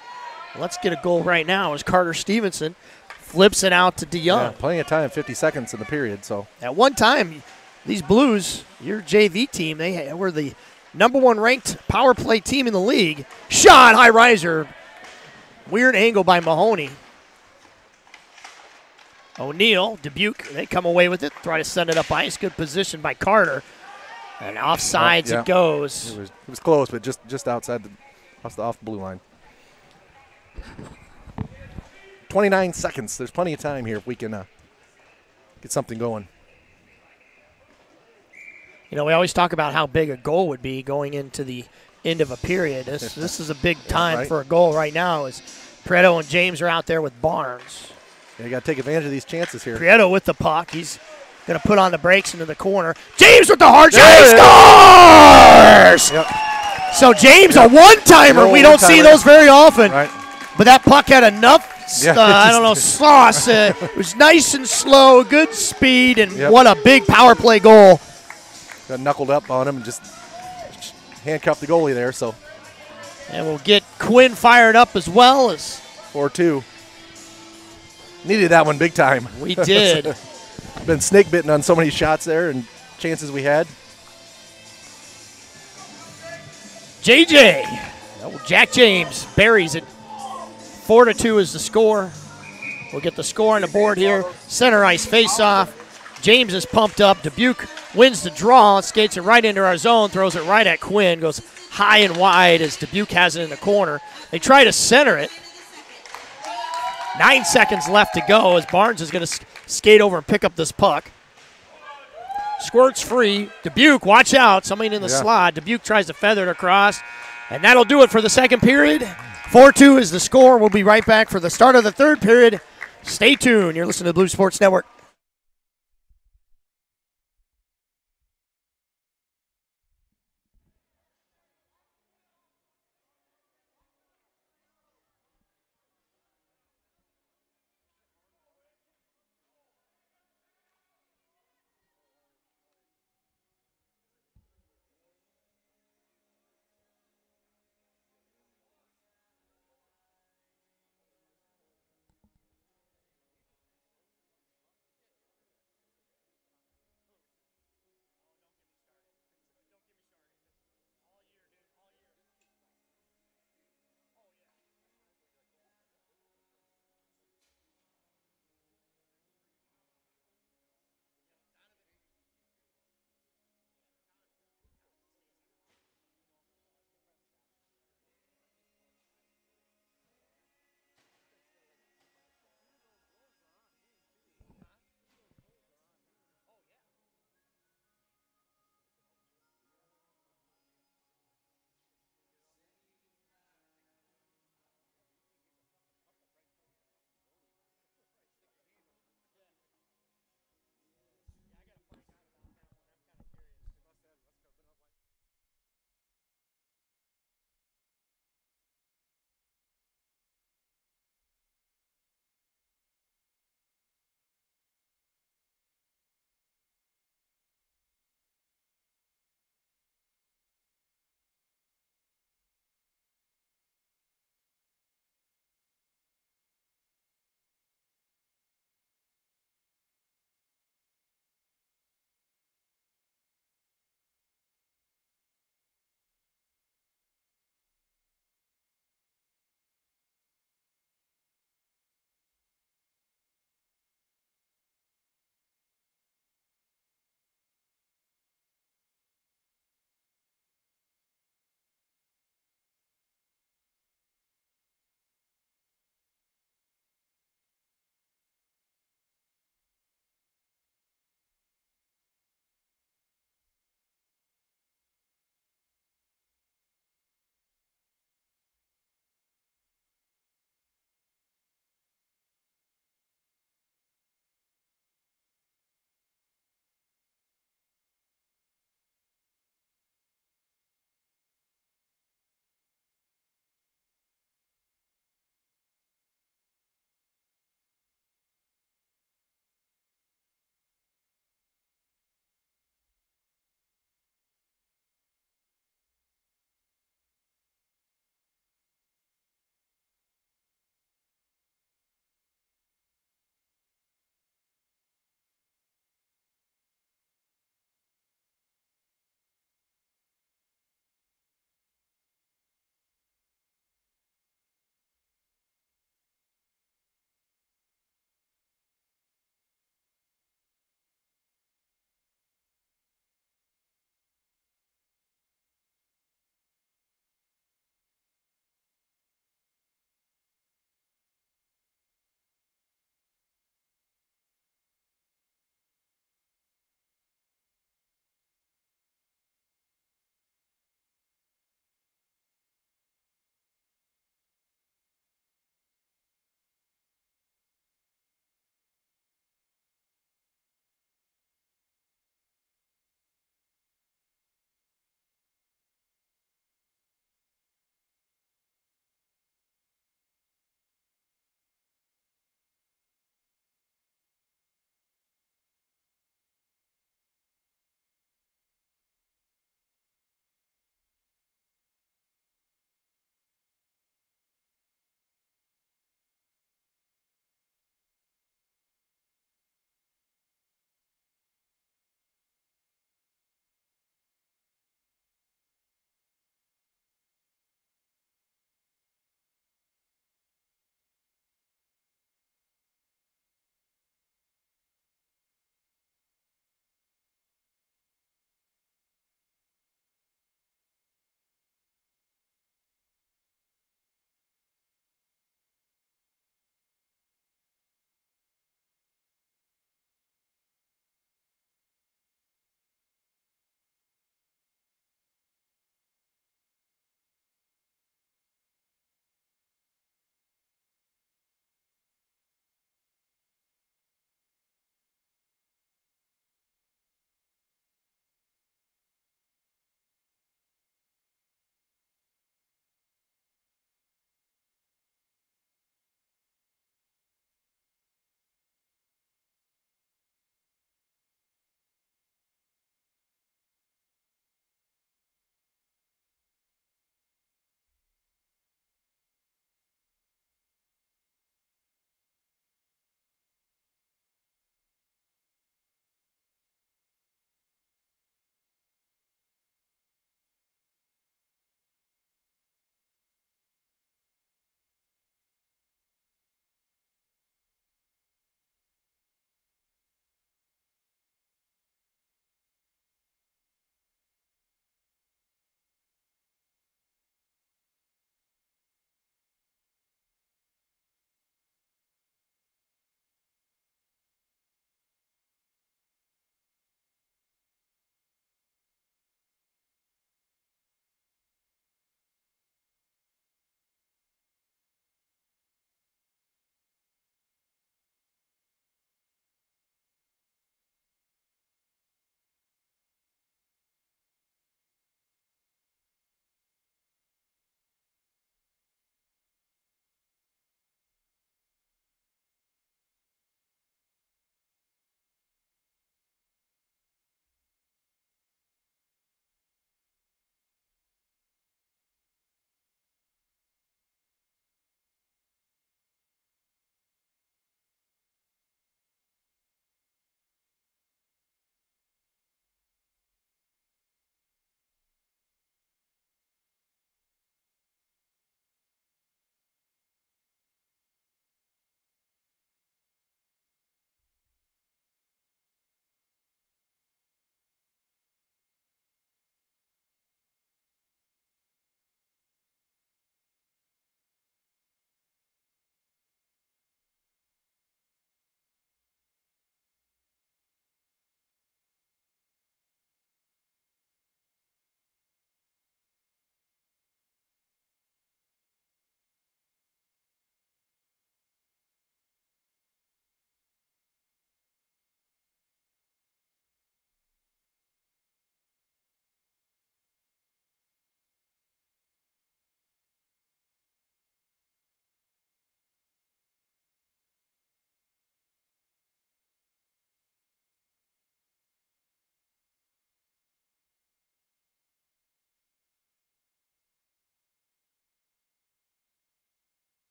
Let's get a goal right now as Carter Stevenson flips it out to DeYoung. Yeah, plenty of time, 50 seconds in the period. So at one time, these Blues, your JV team, they were the #1 ranked power play team in the league. Shot, high riser. Weird angle by Mahoney. O'Neill, Dubuque, they come away with it, try to send it up ice. Good position by Carter. And offsides it goes. It was close, but just outside off the blue line. 29 seconds. There's plenty of time here if we can get something going. You know, we always talk about how big a goal would be going into the end of a period. This is a big time for a goal right now as Prieto and James are out there with Barnes. Yeah, you got to take advantage of these chances here. Prieto with the puck. He's going to put on the brakes into the corner. James with the hard shot. He scores! Yep. So James, a one-timer. We don't see those very often. Right. But that puck had enough, sauce. It was nice and slow, good speed, and what a big power play goal. Got knuckled up on him and just handcuffed the goalie there. So. And we'll get Quinn fired up as well as 4-2. Needed that one big time. We did. Been snake bitten on so many shots there and chances we had. JJ. Jack James buries it. 4-2 is the score. We'll get the score on the board here. Center ice face-off. James is pumped up. Dubuque wins the draw, skates it right into our zone, throws it right at Quinn, goes high and wide as Dubuque has it in the corner. They try to center it. 9 seconds left to go as Barnes is going to skate over and pick up this puck. Squirts free. Dubuque, watch out. Somebody in the slot. Dubuque tries to feather it across, and that'll do it for the second period. 4-2 is the score. We'll be right back for the start of the third period. Stay tuned. You're listening to the Blue Sports Network.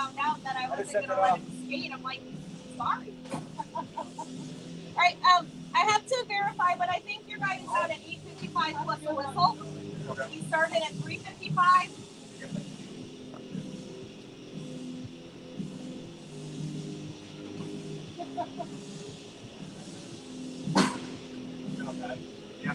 found out that I wasn't going to let him skate, I'm like, sorry. All right, I have to verify, but I think your guy is out at 8:55 plus the whistle. Okay. He started at 3:55. Okay. Yeah.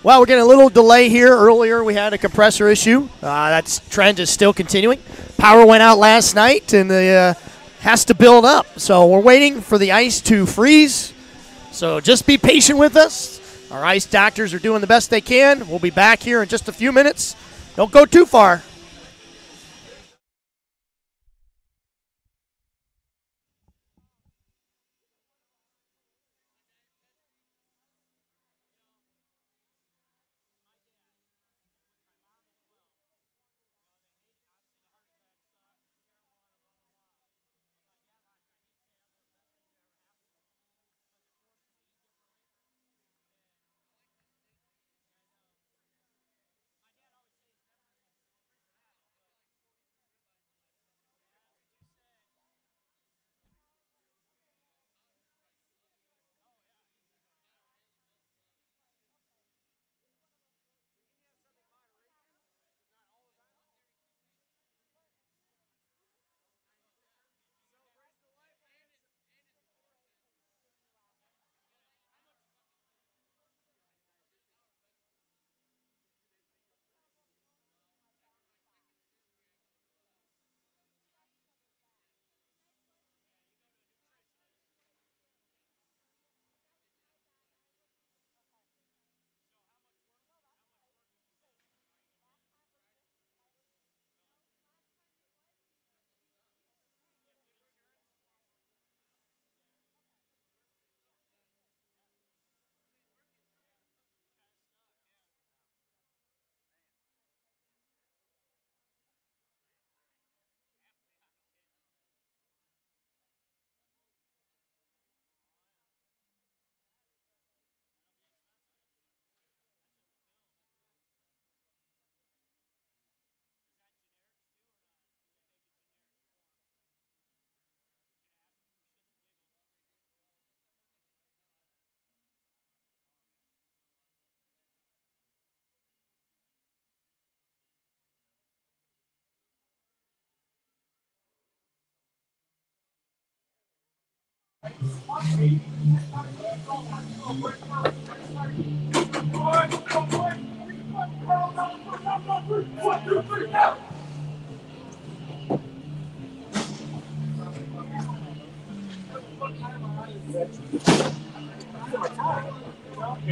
Well, we're getting a little delay here. Earlier we had a compressor issue. That trend is still continuing. Power went out last night and has to build up. So we're waiting for the ice to freeze. So just be patient with us. Our ice doctors are doing the best they can. We'll be back here in just a few minutes. Don't go too far.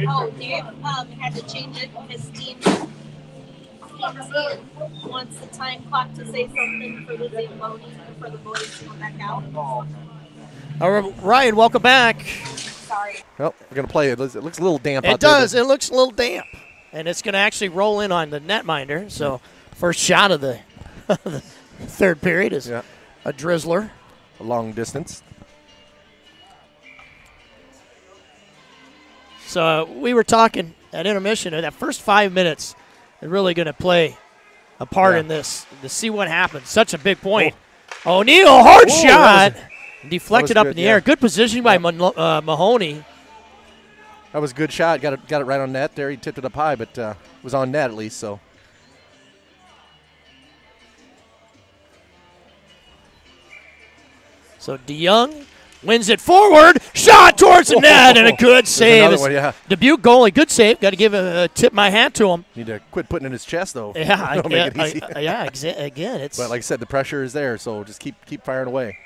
Oh, Dave had to change it. His team wants the time clock to say something for the Zamboni and for the boys to come back out. All right, Ryan, welcome back. Sorry. Well, we're going to play it. It looks a little damp out It there. does. It looks a little damp. And it's going to actually roll in on the netminder. So first shot of the, the third period is a drizzler. A long distance. So we were talking at intermission, that first 5 minutes is really going to play a part in this to see what happens. Such a big point. O'Neal, hard shot. Deflected up in the air. Good positioning by Mahoney. That was a good shot. Got it right on net there. He tipped it up high, but was on net at least. So. So DeYoung wins it forward. Shot towards the net and a good save. One, Dubuque goalie, good save. Got to give a tip my hat to him. Need to quit putting it in his chest though. Yeah, again, it's. But like I said, the pressure is there, so just keep firing away.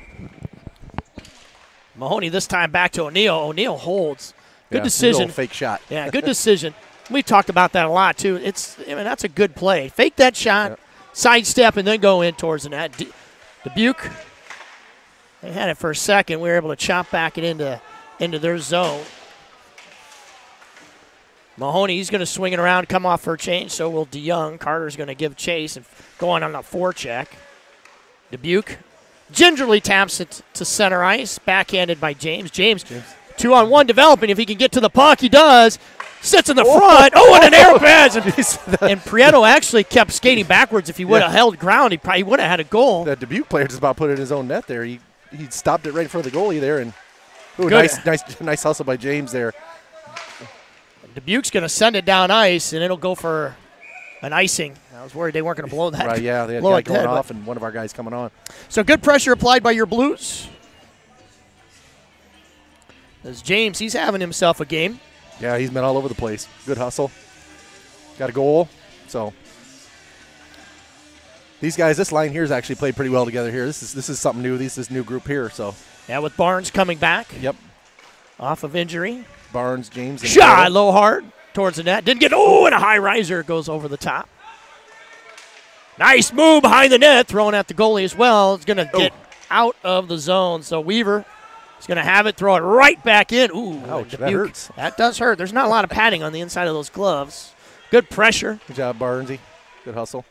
Mahoney this time back to O'Neal. O'Neal holds. Good Yeah, decision. fake shot. Yeah, good decision. We've talked about that a lot too. That's a good play. Fake that shot, sidestep, and then go in towards the net. Dubuque. They had it for a second. We were able to chop back it into their zone. Mahoney, he's going to swing it around, come off for a change. So will DeYoung. Carter's going to give chase and go on a forecheck. Dubuque gingerly taps it to center ice, backhanded by James. James. 2-on-1 developing. If he can get to the puck, he does. Sits in the front. And an air pass. And Prieto actually kept skating backwards. If he would have held ground, he probably would have had a goal. The Dubuque player just about put it in his own net there. He stopped it right in front of the goalie there. And nice hustle by James there. Dubuque's going to send it down ice, and it'll go for an icing. I was worried they weren't going to blow that. Right, yeah. They had a guy going off and one of our guys coming on. So good pressure applied by your Blues. As James, he's having himself a game. Yeah, he's been all over the place. Good hustle. Got a goal. So these guys, this line here has actually played pretty well together here. This is something new. This new group here. So yeah, with Barnes coming back. Yep. Off of injury. Barnes, James. And shot low hard towards the net. Didn't get. And a high riser goes over the top. Nice move behind the net, throwing at the goalie as well. It's going to get out of the zone. So Weaver is going to have it, throw it right back in. Ooh, ouch, that hurts. That does hurt. There's not a lot of padding on the inside of those gloves. Good pressure. Good job, Barnesy. Good hustle.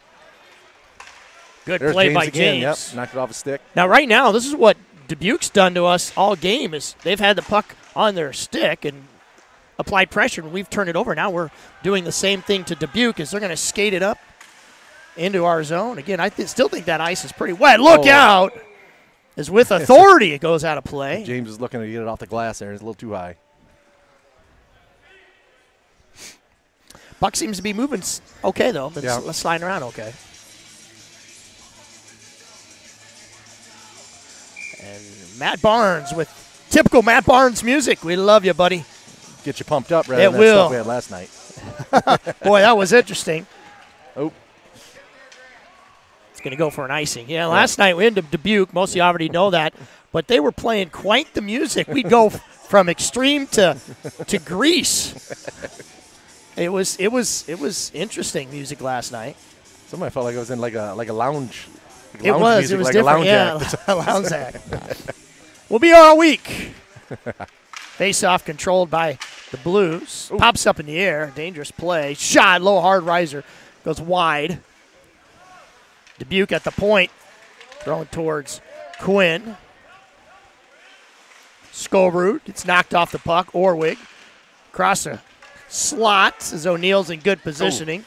Good play by James. Yep, knocked it off a stick. Now, right now, this is what Dubuque's done to us all game is they've had the puck on their stick and applied pressure, and we've turned it over. Now we're doing the same thing to Dubuque as they're going to skate it up into our zone. Again, I still think that ice is pretty wet. Look out. As with authority, it goes out of play. James is looking to get it off the glass there. It's a little too high. Puck seems to be moving okay, though. Let's slide around okay. And Matt Barnes with typical Matt Barnes music. We love you, buddy. Get you pumped up rather than that stuff we had last night. Boy, that was interesting. Oh. Going to go for an icing. Yeah, last night we ended up Dubuque. Most of you already know that. But they were playing quite the music. We'd go from extreme to Grease. It was interesting music last night. Somebody felt like it was in like a lounge. It was like different. A lounge a lounge act. We'll be all week. Face-off controlled by the Blues. Ooh. Pops up in the air. Dangerous play. Shot. Low hard riser. Goes wide. Dubuque at the point, thrown towards Quinn. Scobroot gets knocked off the puck. Orwig across the slot as O'Neal's in good positioning.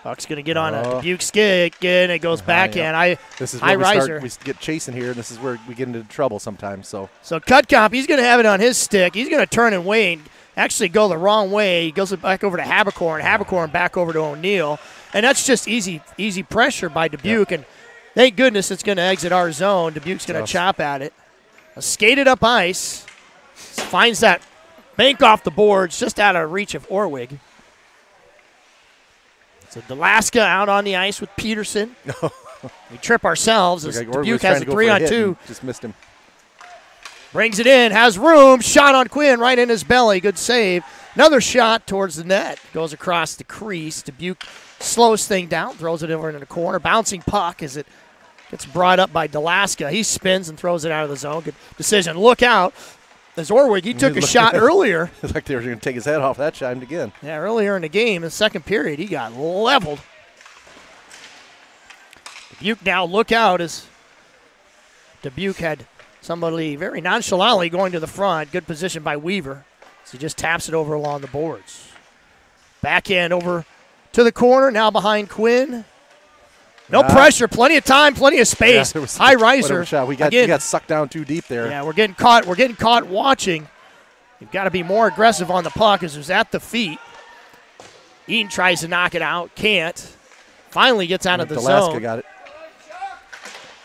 Puck's going to get on a Dubuque stick, and it goes backhand. This is where we get chasing here, and this is where we get into trouble sometimes. So Cutcomp, he's going to have it on his stick. He's going to turn and wait. Actually go the wrong way. He goes back over to Habercorn back over to O'Neal. And that's just easy pressure by Dubuque. Yep. And thank goodness it's going to exit our zone. Dubuque's going to chop at it. Skated up ice. Finds that bank off the boards just out of reach of Orwig. So Delaska out on the ice with Peterson. We trip ourselves as Dubuque has a 3-on-2. Just missed him. Brings it in, has room, shot on Quinn right in his belly. Good save. Another shot towards the net. Goes across the crease. Dubuque slows thing down, throws it over into the corner. Bouncing puck as it gets brought up by Delaska. He spins and throws it out of the zone. Good decision. Look out. As Orwig, he took a shot earlier. It's like they were going to take his head off that shot again. Yeah, earlier in the game, in the second period, he got leveled. Dubuque now look out as Dubuque had somebody very nonchalantly going to the front. Good position by Weaver. So he just taps it over along the boards. Backhand over to the corner, now behind Quinn. No pressure, plenty of time, plenty of space. Yeah, high riser. Shot. We got sucked down too deep there. Yeah, we're getting caught watching. You've got to be more aggressive on the puck as it was at the feet. Eaton tries to knock it out, can't. Finally gets out of the Alaska zone. got it.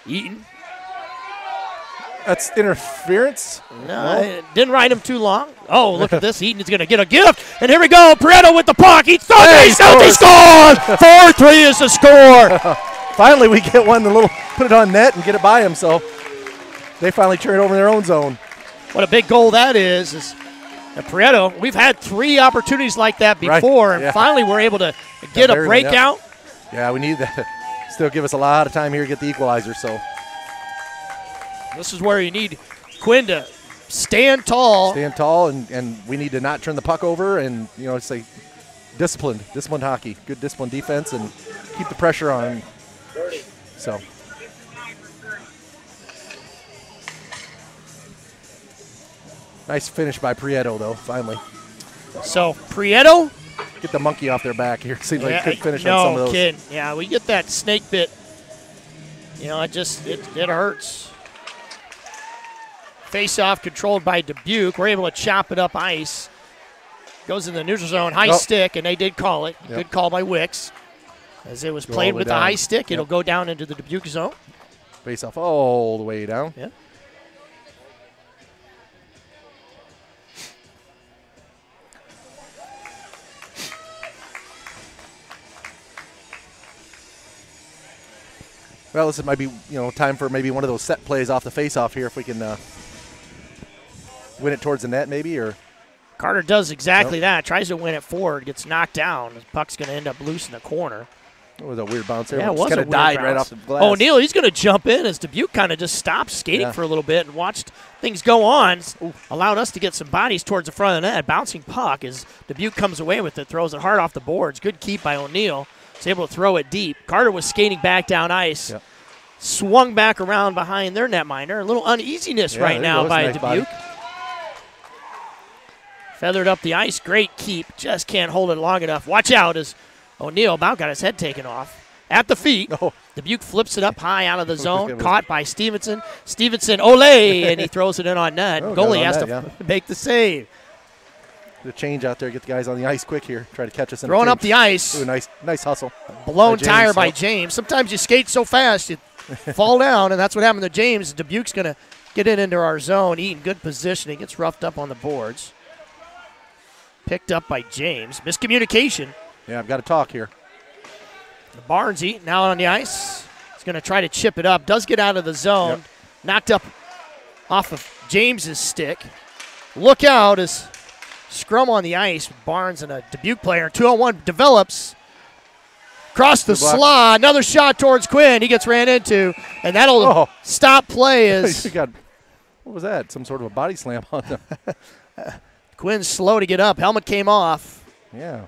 Eaton. That's interference. No, it didn't ride him too long. Oh, look at this. Eaton is going to get a gift. And here we go. Pareto with the puck. He scores. He scores. 4-3 is the score. Finally, we get one, put it on net and get it by him. So they finally turn it over in their own zone. What a big goal that is. Pareto, we've had 3 opportunities like that before, right. and finally we're able to get a breakout. Yeah, we need that. Still give us a lot of time here to get the equalizer. So this is where you need Quinn to stand tall. Stand tall, and we need to not turn the puck over and, say disciplined hockey. Good disciplined defense and keep the pressure on. So. Nice finish by Prieto, though, finally. So, Prieto. Get the monkey off their back here. Seems like a good finish on some of those. No kidding. Yeah, we get that snake bit. It hurts. Face-off controlled by Dubuque. We're able to chop it up ice. Goes in the neutral zone. High stick, and they did call it. Good call by Wicks. As it was played with the high stick, it'll go down into the Dubuque zone. Face-off all the way down. Yeah. Well, this might be, time for maybe one of those set plays off the face-off here if we can win it towards the net maybe, or. Carter does exactly that. Tries to win it forward, gets knocked down. The puck's going to end up loose in the corner. It was a weird bounce there. Yeah, it was kind a of weird died bounce. right off the glass. O'Neill, he's going to jump in as Dubuque kind of just stopped skating for a little bit and watched things go on. Allowed us to get some bodies towards the front of the net. Bouncing puck as Dubuque comes away with it, throws it hard off the boards. Good keep by O'Neill. He's able to throw it deep. Carter was skating back down ice. Yep. Swung back around behind their netminder. A little uneasiness right now by Dubuque. Body. Feathered up the ice. Great keep. Just can't hold it long enough. Watch out as O'Neill about got his head taken off. At the feet. Oh. Dubuque flips it up high out of the zone. Caught by Stevenson. Stevenson, ole, and he throws it in on net. Goalie has to make the save. The change out there. Get the guys on the ice quick here. Try to catch us in Throwing up the ice. Ooh, nice hustle. Blown tire by James. Sometimes you skate so fast you fall down, and that's what happened to James. Dubuque's going to get it into our zone. Eaton, good positioning. Gets roughed up on the boards. Picked up by James. Miscommunication. Yeah, I've got to talk here. Barnesy now on the ice. He's going to try to chip it up. Does get out of the zone. Yep. Knocked up off of James's stick. Look out as scrum on the ice. Barnes and a Dubuque player. 2-on-1 develops. Across the slot. Another shot towards Quinn. He gets ran into. And that'll stop play as what was that? Some sort of a body slam on him. Quinn's slow to get up. Helmet came off. Yeah.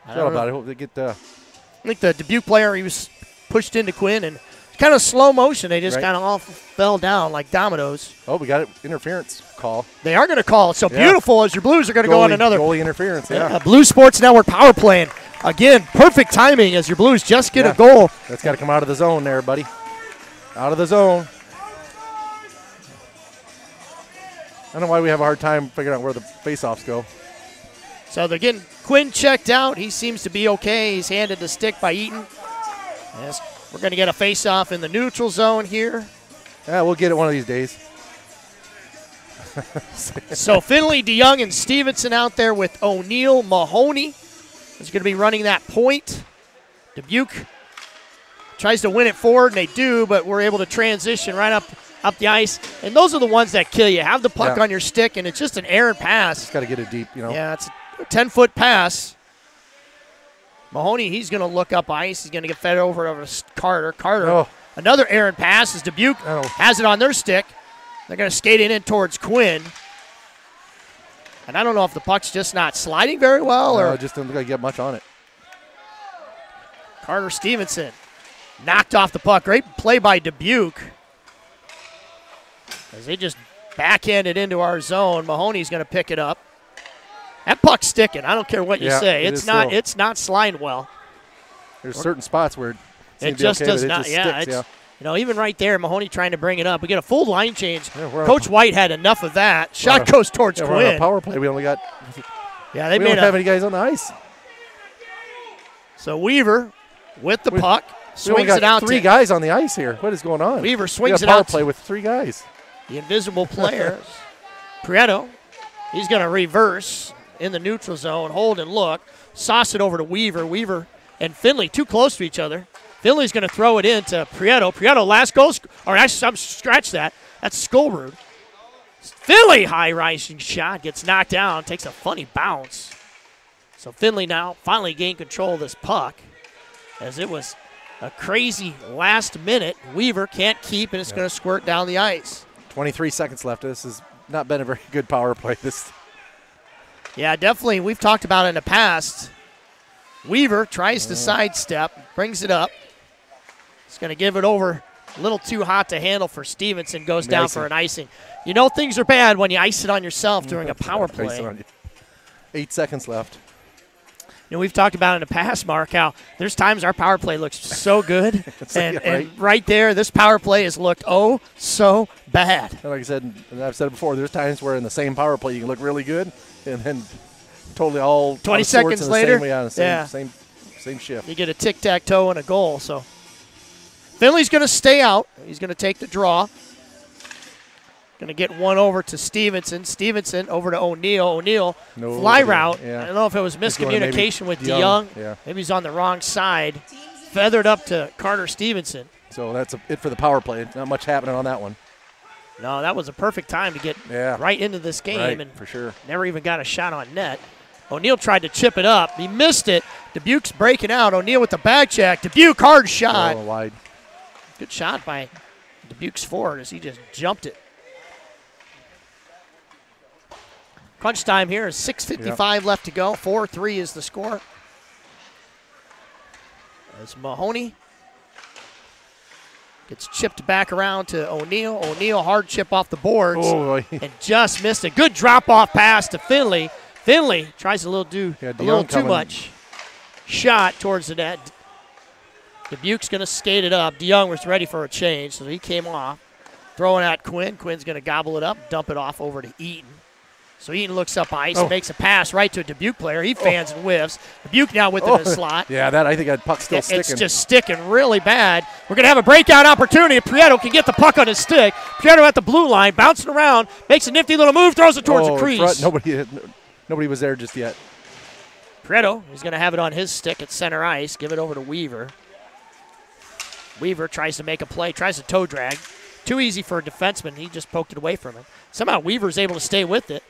I hope they get I think the Dubuque player, he was pushed into Quinn and kind of slow motion. They just kind of all fell down like dominoes. Oh, we got an interference call. They are going to call it. So beautiful as your Blues are going to go on another. Goalie interference, Blue Sports Network power play. Again, perfect timing as your Blues just get a goal. That's got to come out of the zone there, buddy. Out of the zone. I don't know why we have a hard time figuring out where the faceoffs go. So they're getting Quinn checked out. He seems to be okay. He's handed the stick by Eaton. Yes, we're going to get a faceoff in the neutral zone here. Yeah, we'll get it one of these days. So Finley, DeYoung, and Stevenson out there with O'Neill. Mahoney is going to be running that point. Dubuque tries to win it forward, and they do, but we're able to transition right up the ice. And those are the ones that kill you. Have the puck on your stick, and it's just an errant pass. Just got to get it deep, Yeah, it's a 10-foot pass. Mahoney, he's going to look up ice. He's going to get fed over to Carter. Carter, another errant pass as Dubuque has it on their stick. They're going to skate it in towards Quinn. And I don't know if the puck's just not sliding very well. Or it just doesn't look like you get much on it. Carter Stevenson knocked off the puck. Great play by Dubuque. As they just backhanded into our zone. Mahoney's going to pick it up. That puck's sticking. I don't care what you Yeah, say. it It's is not. still. It's not sliding well. There's certain spots where It just okay, does but not. It just Yeah, sticks, it's even right there, Mahoney trying to bring it up. We get a full line change. Yeah, we're on Coach White had enough of that. Shot a- goes towards we're on a Quinn. power play. We only got. Yeah, they We made don't have any guys on the ice. So Weaver with the puck We only swings got it out. three guys on the ice here. What is going on? Weaver We swings got it a power out. play with 3 guys. The invisible player, Prieto. He's going to reverse in the neutral zone, hold and look, sauce it over to Weaver. Weaver and Finley too close to each other. Finley's going to throw it into Prieto. Prieto last goal, or actually, scratch that. That's Skullroot. Finley high-rising shot, gets knocked down, takes a funny bounce. So Finley now finally gained control of this puck as it was a crazy last minute. Weaver can't keep, and it's going to squirt down the ice. 23 seconds left. This has not been a very good power play. Yeah, definitely. We've talked about it in the past. Weaver tries to sidestep, brings it up. He's going to give it over. A little too hot to handle for Stevenson. Goes down for an icing. You know things are bad when you ice it on yourself during a power play. 8 seconds left. You know, we've talked about in the past, Mark, how there's times our power play looks so good. and right there, this power play has looked so bad. And like I said, and I've said it before, there's times where in the same power play you can look really good, and then totally all 20 out of sorts seconds in the later, same shift. You get a tic-tac-toe and a goal. So Finley's going to stay out. He's going to take the draw. Going to get one over to Stevenson. Stevenson over to O'Neill. O'Neill fly route. Yeah. I don't know if it was miscommunication with DeYoung. Yeah. Maybe he's on the wrong side. Feathered up to Carter Stevenson. So that's it for the power play. Not much happening on that one. No, that was a perfect time to get right into this game. And for sure. Never even got a shot on net. O'Neill tried to chip it up. He missed it. Dubuque's breaking out. O'Neill with the back check. Dubuque, hard shot. Wide. Good shot by Dubuque's forward as he just jumped it. Crunch time here is 6:55 left to go. 4-3 is the score. As Mahoney gets chipped back around to O'Neill. O'Neill hard chip off the boards and just missed it. Good drop-off pass to Finley. Finley tries a little too much. Shot towards the net. Dubuque's going to skate it up. DeYoung was ready for a change, so he came off. Throwing at Quinn. Quinn's going to gobble it up, dump it off over to Eaton. So Eaton looks up ice, makes a pass right to a Dubuque player. He fans and whiffs. Dubuque now with in the slot. Yeah, I think that puck's still sticking. It's just sticking really bad. We're going to have a breakout opportunity. Prieto can get the puck on his stick. Prieto at the blue line, bouncing around, makes a nifty little move, throws it towards the crease. Nobody was there just yet. Prieto is going to have it on his stick at center ice. Give it over to Weaver. Weaver tries to make a play, tries to toe drag. Too easy for a defenseman. He just poked it away from him. Somehow Weaver's able to stay with it.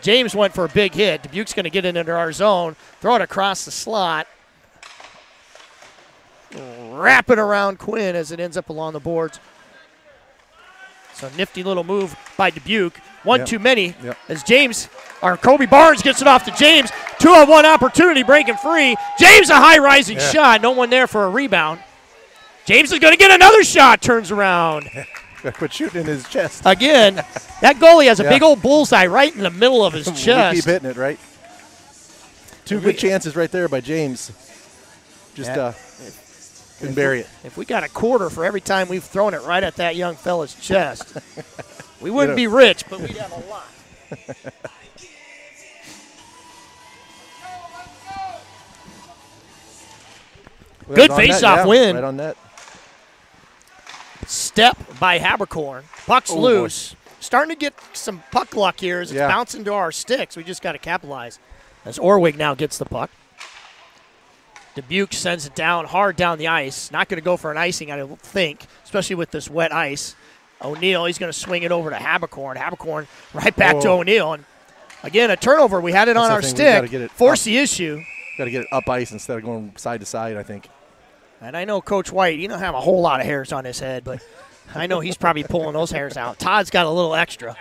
James went for a big hit. Dubuque's going to get it into our zone, throw it across the slot, wrap it around Quinn as it ends up along the boards. So nifty little move by Dubuque. One too many as Kobe Barnes gets it off to James. 2-on-1 opportunity breaking free. James a high rising shot. No one there for a rebound. James is going to get another shot. Turns around. Quit shooting in his chest. Again, that goalie has a big old bullseye right in the middle of his chest. We keep hitting it, right? Two good chances right there by James. Just couldn't bury it. If we got a quarter for every time we've thrown it right at that young fella's chest, we wouldn't be rich, but we'd have a lot. Good face-off win. Right on net. Step by Habercorn. Puck's loose. Starting to get some puck luck here as it's bouncing to our sticks. We just got to capitalize. As Orwig now gets the puck. Dubuque sends it down, hard down the ice. Not going to go for an icing, I don't think, especially with this wet ice. O'Neill, he's going to swing it over to Habercorn. Habercorn right back to O'Neill. And again, a turnover. We had it on our stick. Force the issue. Got to get it up ice instead of going side to side, I think. And I know Coach White, he don't have a whole lot of hairs on his head, but I know he's probably pulling those hairs out. Todd's got a little extra.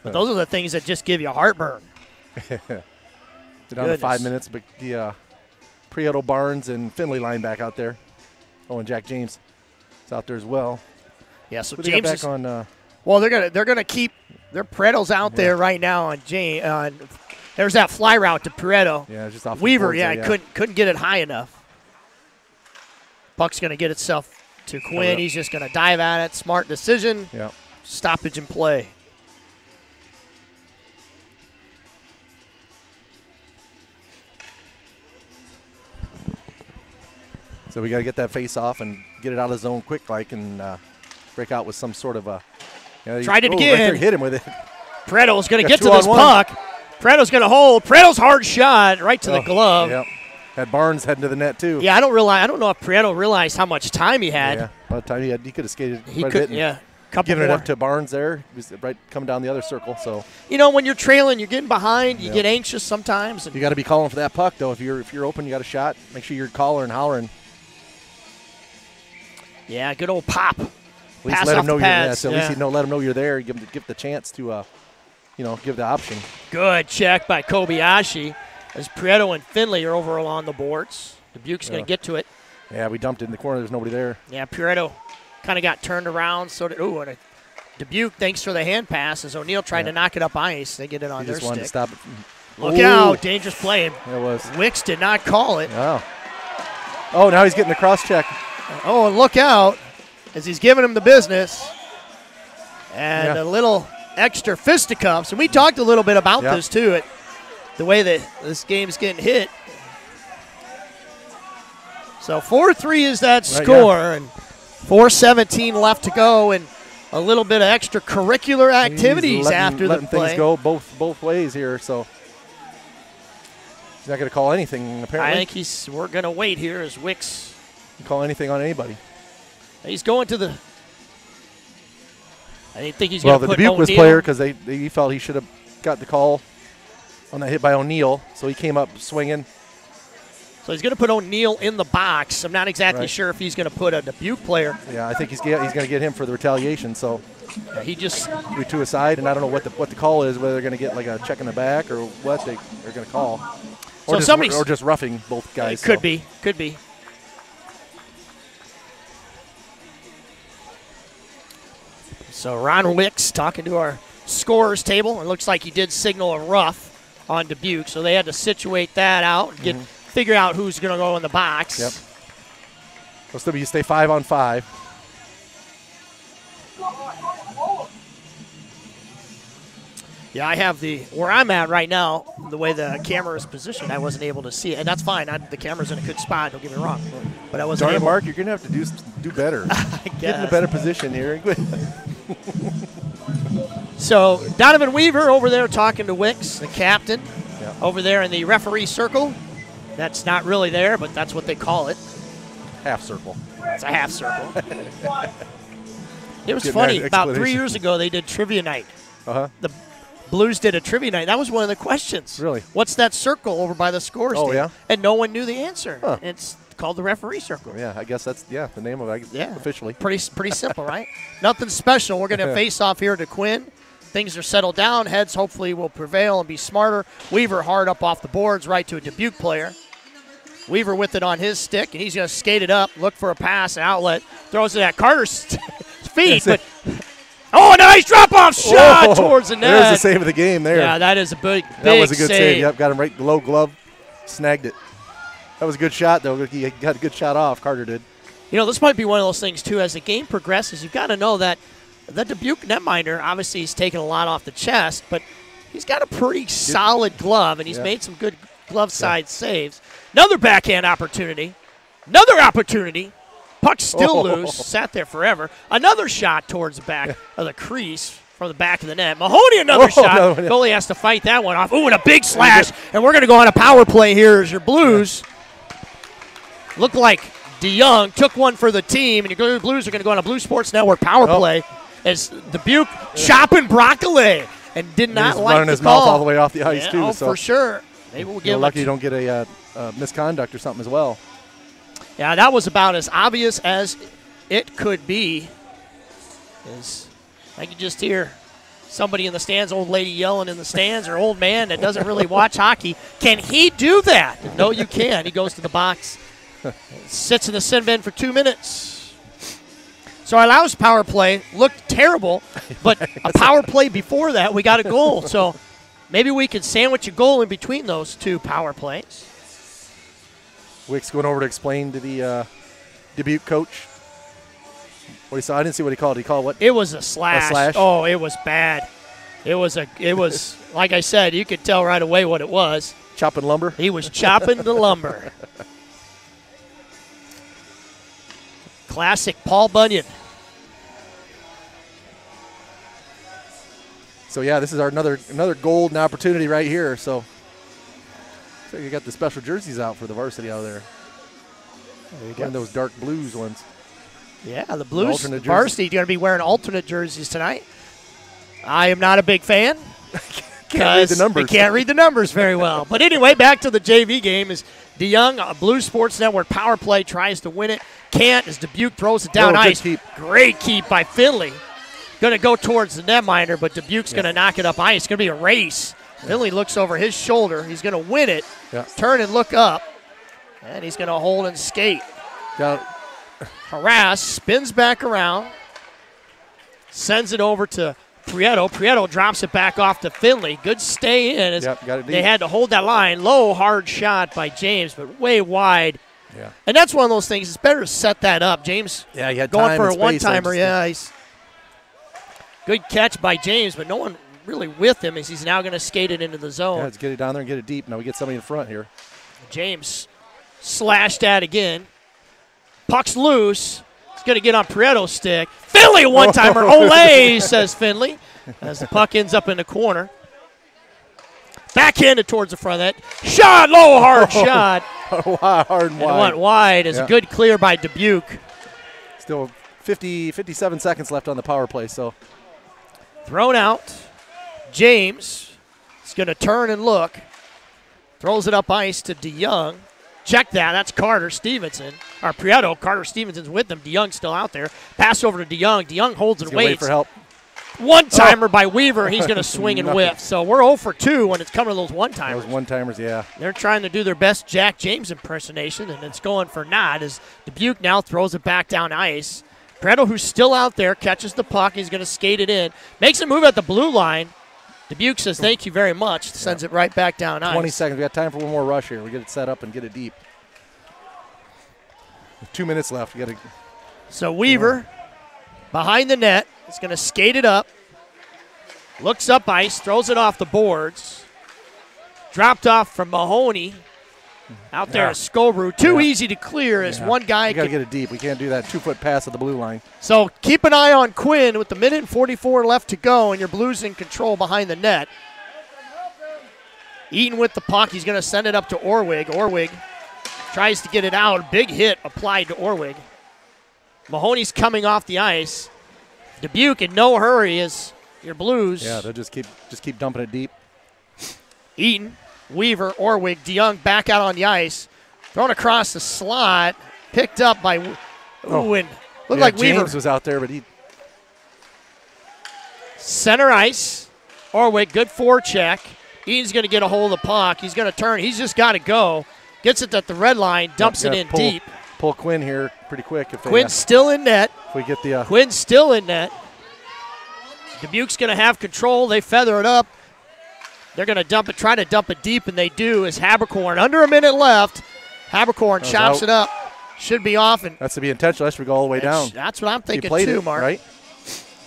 But those are the things that just give you heartburn. Down to 5 minutes, but the Prieto, Barnes, and Finley line back out there. Oh, and Jack James is out there as well. Yeah, so But James back on Well, they're gonna keep their Paretos out there right now on Jane. There's that fly route to Pareto. Yeah, just off Weaver. the boards there, Couldn't get it high enough. Puck's gonna get itself to Quinn. He's just gonna dive at it. Smart decision. Yeah. Stoppage and play. So we got to get that face off and get it out of the zone quick, and break out with some sort of a. Tried it again. Right there, hit him with it. Pareto's going to get to this puck. Pareto's going to hold. Pareto's hard shot right to the glove. Yep. Had Barnes heading to the net too. Yeah, I don't know if Pareto realized how much time he had. Yeah, by the time he could have skated. He could. Yeah. Giving it up to Barnes there. He was right coming down the other circle. So when you're trailing, you're getting behind. You get anxious sometimes. You got to be calling for that puck though. If you're open, you got a shot. Make sure you're calling and hollering. Yeah, good old pop. At least let him know you're there. So at least let him know you're there. Give the chance to, give the option. Good check by Kobayashi as Pareto and Finley are over along the boards. Dubuque's going to get to it. Yeah, we dumped it in the corner. There's nobody there. Yeah, Pareto kind of got turned around. So did and Dubuque, thanks for the hand pass, as O'Neill tried to knock it up ice. They get it on their stick. Wanted to stop it. Look out, dangerous play. It was. Wicks did not call it. Oh, now he's getting the cross check. Oh, and look out as he's giving him the business. And a little extra fisticuffs. And we talked a little bit about this, too, the way that this game's getting hit. So 4-3 is that score, and 4:17 left to go, and a little bit of extracurricular activities after the play. Things go both ways here, so he's not going to call anything, apparently. I think we're going to wait here as Wicks. Call anything on anybody. He's going to the. I didn't think he's going to put the Dubuque was O'Neill. player because he felt he should have got the call on that hit by O'Neill, so he came up swinging. So he's going to put O'Neill in the box. I'm not exactly sure if he's going to put a Dubuque player. Yeah, I think he's going to get him for the retaliation. So he just threw two aside, and I don't know what the call is. Whether they're going to get like a check in the back or what they're going to call, or just roughing both guys. Could be. So Ron Wicks talking to our scorers table. It looks like he did signal a rough on Dubuque, so they had to situate that out and figure out who's going to go in the box. Yep. It'll still be stay 5-on-5. Yeah, I have where I'm at right now, the way the camera is positioned, I wasn't able to see it. And that's fine. The camera's in a good spot, don't get me wrong. But I wasn't able. Mark, you're going to have to do better. Get in a better position here. So Donovan Weaver over there talking to Wicks, the captain, over there in the referee circle. That's not really there, but that's what they call it. Half circle. It's a half circle. It was funny. About 3 years ago, they did trivia night. The Blues did a trivia night. That was one of the questions. Really? What's that circle over by the scores? Oh, yeah? And no one knew the answer. Huh. It's called the referee circle. Yeah, I guess that's the name of it officially. Pretty simple, right? Nothing special. We're going to face off here to Quinn. Things are settled down. Heads hopefully will prevail and be smarter. Weaver hard up off the boards right to a Dubuque player. Weaver with it on his stick, and he's going to skate it up, look for a pass, an outlet, throws it at Carter's feet. But a nice drop-off shot towards the net. There's the save of the game there. Yeah, that is a big That was a good save. Yep, got him right below glove, snagged it. That was a good shot, though. He got a good shot off, Carter did. This might be one of those things, too. As the game progresses, you've got to know that the Dubuque netminder, obviously he's taken a lot off the chest, but he's got a pretty solid glove, and he's made some good glove side saves. Another backhand opportunity. Another opportunity. Puck still loose. Sat there forever. Another shot towards the back of the crease from the back of the net. Mahoney, another shot. Goalie has to fight that one off. Ooh, and a big slash. And we're going to go on a power play here as your Blues. Looked like DeYoung took one for the team, and your Blues are going to go on a Blue Sports Network power play as Dubuque chopping broccoli and did not like running the his call. mouth all the way off the ice, too. Oh, so for sure. Maybe we'll get lucky you don't get a misconduct or something as well. Yeah, that was about as obvious as it could be. I could just hear somebody in the stands, old lady yelling in the stands, or old man that doesn't really watch hockey. Can he do that? No, you can't. He goes to the box, sits in the sin bin for 2 minutes. So our last power play looked terrible, but a power play before that, we got a goal. So maybe we could sandwich a goal in between those two power plays. Wick's going over to explain to the Dubuque coach what he saw. I didn't see what he called. He called what? It was a slash. A slash? Oh, it was bad. It was like I said, you could tell right away what it was. Chopping lumber? He was chopping the lumber. Classic Paul Bunyan. So yeah, this is our another golden opportunity right here. So you got the special jerseys out for the varsity out there. There you go. And those dark blues ones. Yeah, the Blues The varsity going to be wearing alternate jerseys tonight. I am not a big fan. Can't read the numbers. They can't read the numbers very well. But anyway, back to the JV game is DeYoung, Blues Sports Network power play, tries to win it. Can't as Dubuque throws it down ice. Keep. Great keep by Finley. Going to go towards the netminder, but Dubuque's going to knock it up ice. It's going to be a race. Finley looks over his shoulder. He's going to win it. Yeah. Turn and look up. And he's going to hold and skate. Harass, spins back around. Sends it over to Prieto. Prieto drops it back off to Finley. Good stay in. Got it deep. They had to hold that line. Low, hard shot by James, but way wide. Yeah. And that's one of those things. It's better to set that up. James he had going time for a and space. one-timer. Yeah, he's good catch by James, but no one really with him as he's now going to skate it into the zone. Yeah, let's get it down there and get it deep. Now we get somebody in front here. James slashed at again. Puck's loose. He's going to get on Prieto's stick. Finley, a one-timer. Olay, says Finley, as the puck ends up in the corner. Backhanded towards the front of that. Shot, low, hard shot. Hard and wide. And went wide as a good clear by Dubuque. Still 57 seconds left on the power play, so. Thrown out. James is going to turn and look. Throws it up ice to DeYoung. Check that. That's Carter Stevenson. Or Prieto. Carter Stevenson's with them. DeYoung's still out there. Pass over to DeYoung. DeYoung holds and waits. Wait for help. One-timer by Weaver. He's going to swing and whiff. So we're 0 for 2 when it's coming to those one-timers. Those one-timers, yeah. They're trying to do their best Jack James impersonation, and it's going for naught as Dubuque now throws it back down ice. Prieto, who's still out there, catches the puck. He's going to skate it in. Makes a move at the blue line. Dubuque says thank you very much. Sends it right back down ice. 20 seconds. We got time for one more rush here. We get it set up and get it deep. 2 minutes left. We got to. So Weaver behind the net is going to skate it up. Looks up ice, throws it off the boards. Dropped off from Mahoney. Out there is Scobrew. Too easy to clear as one guy. We got to get it deep. We can't do that 2-foot pass at the blue line. So keep an eye on Quinn with the minute and 44 left to go, and your Blues in control behind the net. Eaton with the puck. He's going to send it up to Orwig. Orwig tries to get it out. Big hit applied to Orwig. Mahoney's coming off the ice. Dubuque in no hurry as your Blues. Yeah, they'll just keep dumping it deep. Eaton, Weaver, Orwig, DeYoung back out on the ice. Thrown across the slot. Picked up by and looked like James Weaver was out there, but he. Center ice. Orwig, good forecheck. Eaton's going to get a hold of the puck. He's going to turn. He's just got to go. Gets it at the red line. Dumps it in deep. Pull Quinn here pretty quick. If Quinn's still in net. If we get the. Quinn's still in net. Dubuque's going to have control. They feather it up. They're going to dump it, try to dump it deep, and they do as Habercorn, under a minute left, Habercorn chops it up. Should be off. And that's to be intentional. That should go all the way down. That's what I'm thinking too, it, Mark. Right?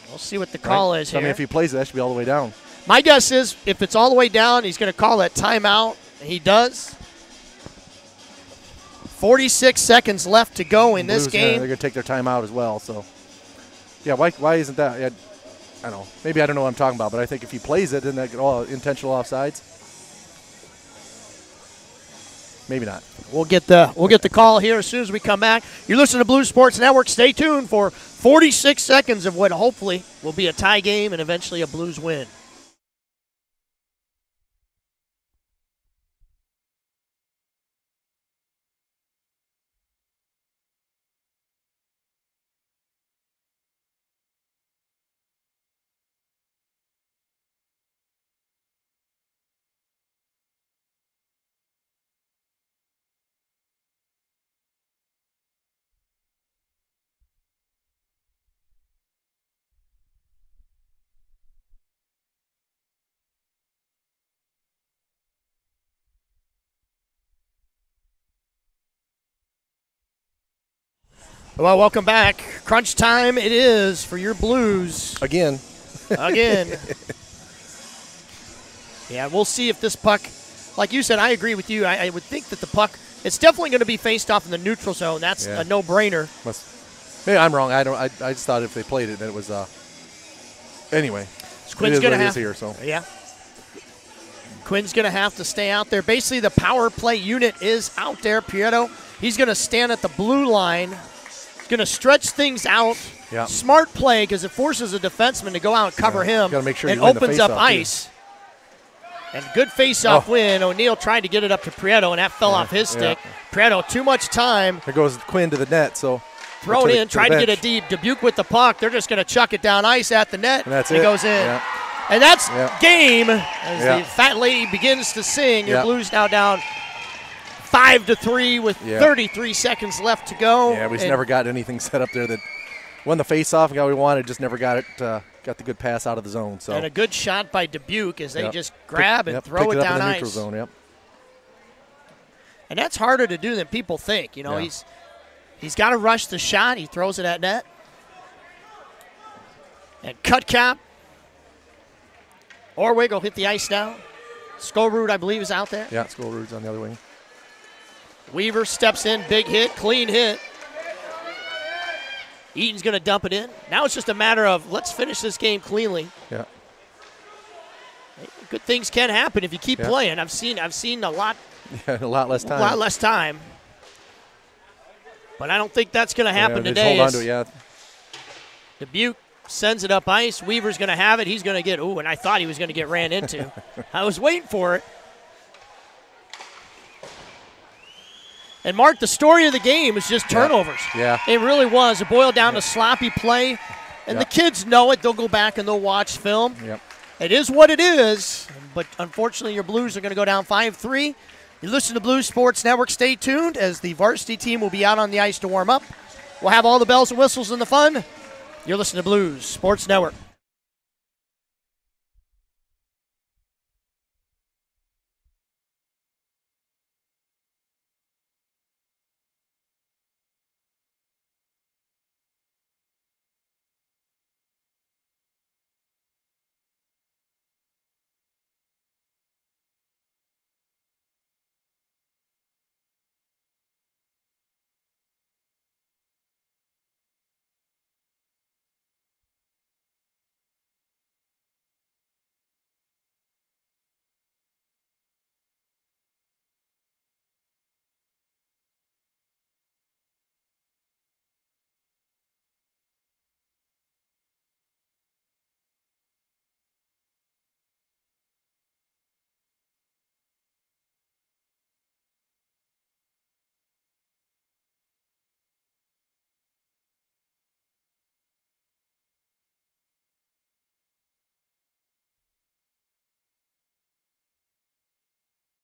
We'll see what the call is here. I mean, if he plays it, that should be all the way down. My guess is if it's all the way down, he's going to call that timeout. He does. 46 seconds left to go in this game. They're going to take their timeout as well. So, yeah, why isn't that? Yeah, I don't know. Maybe I don't know what I'm talking about, but I think if he plays it, then that get all intentional offsides. Maybe not. We'll get the call here as soon as we come back. You're listening to Blues Sports Network. Stay tuned for 46 seconds of what hopefully will be a tie game and eventually a Blues win. Well, welcome back. Crunch time it is for your Blues. Again. Again. Yeah, we'll see if this puck, like you said, I agree with you. I would think that the puck, it's definitely going to be faced off in the neutral zone. That's a no-brainer. Maybe I'm wrong. I just thought if they played it, then it was. Anyway, Quinn's going to have here. So yeah. Quinn's going to have to stay out there. Basically, the power play unit is out there. Prieto, he's going to stand at the blue line. He's going to stretch things out. Yeah. Smart play because it forces a defenseman to go out and cover him. Got to make sure and you win the opens up face-off, ice. Too. And good face-off win. O'Neill tried to get it up to Prieto, and that fell off his stick. Prieto, too much time. There goes Quinn to the net, so. Throw it in, try to get it deep. Dubuque with the puck. They're just going to chuck it down ice at the net. And that's it. It goes in. Yeah. And that's game as Yeah. the fat lady begins to sing. Your Yeah. Blues now down 5-3 with 33 seconds left to go. Yeah, we just never got anything set up there that won the face-off. Got what we wanted, just never got it. Got the good pass out of the zone. So. And a good shot by Dubuque as they just grab and throw it down in the ice. Neutral zone, yep. And that's harder to do than people think. You know, he's got to rush the shot. He throws it at net. And cut cap. Orwig will hit the ice now. Skolrud, I believe, is out there. Yeah, Skolrud's on the other wing. Weaver steps in, big hit, clean hit. Eaton's going to dump it in. Now it's just a matter of let's finish this game cleanly. Yeah. Good things can happen if you keep playing. I've seen a lot. Yeah, a lot less time. A lot less time. But I don't think that's going to happen today. Hold on to it, yeah. Dubuque sends it up ice. Weaver's going to have it. He's going to get, and I thought he was going to get ran into. I was waiting for it. And, Mark, the story of the game is just turnovers. Yeah. It really was. It boiled down to sloppy play. And the kids know it. They'll go back and they'll watch film. Yep. It is what it is. But, unfortunately, your Blues are going to go down 5-3. You listen to Blues Sports Network. Stay tuned as the varsity team will be out on the ice to warm up. We'll have all the bells and whistles and the fun. You're listening to Blues Sports Network.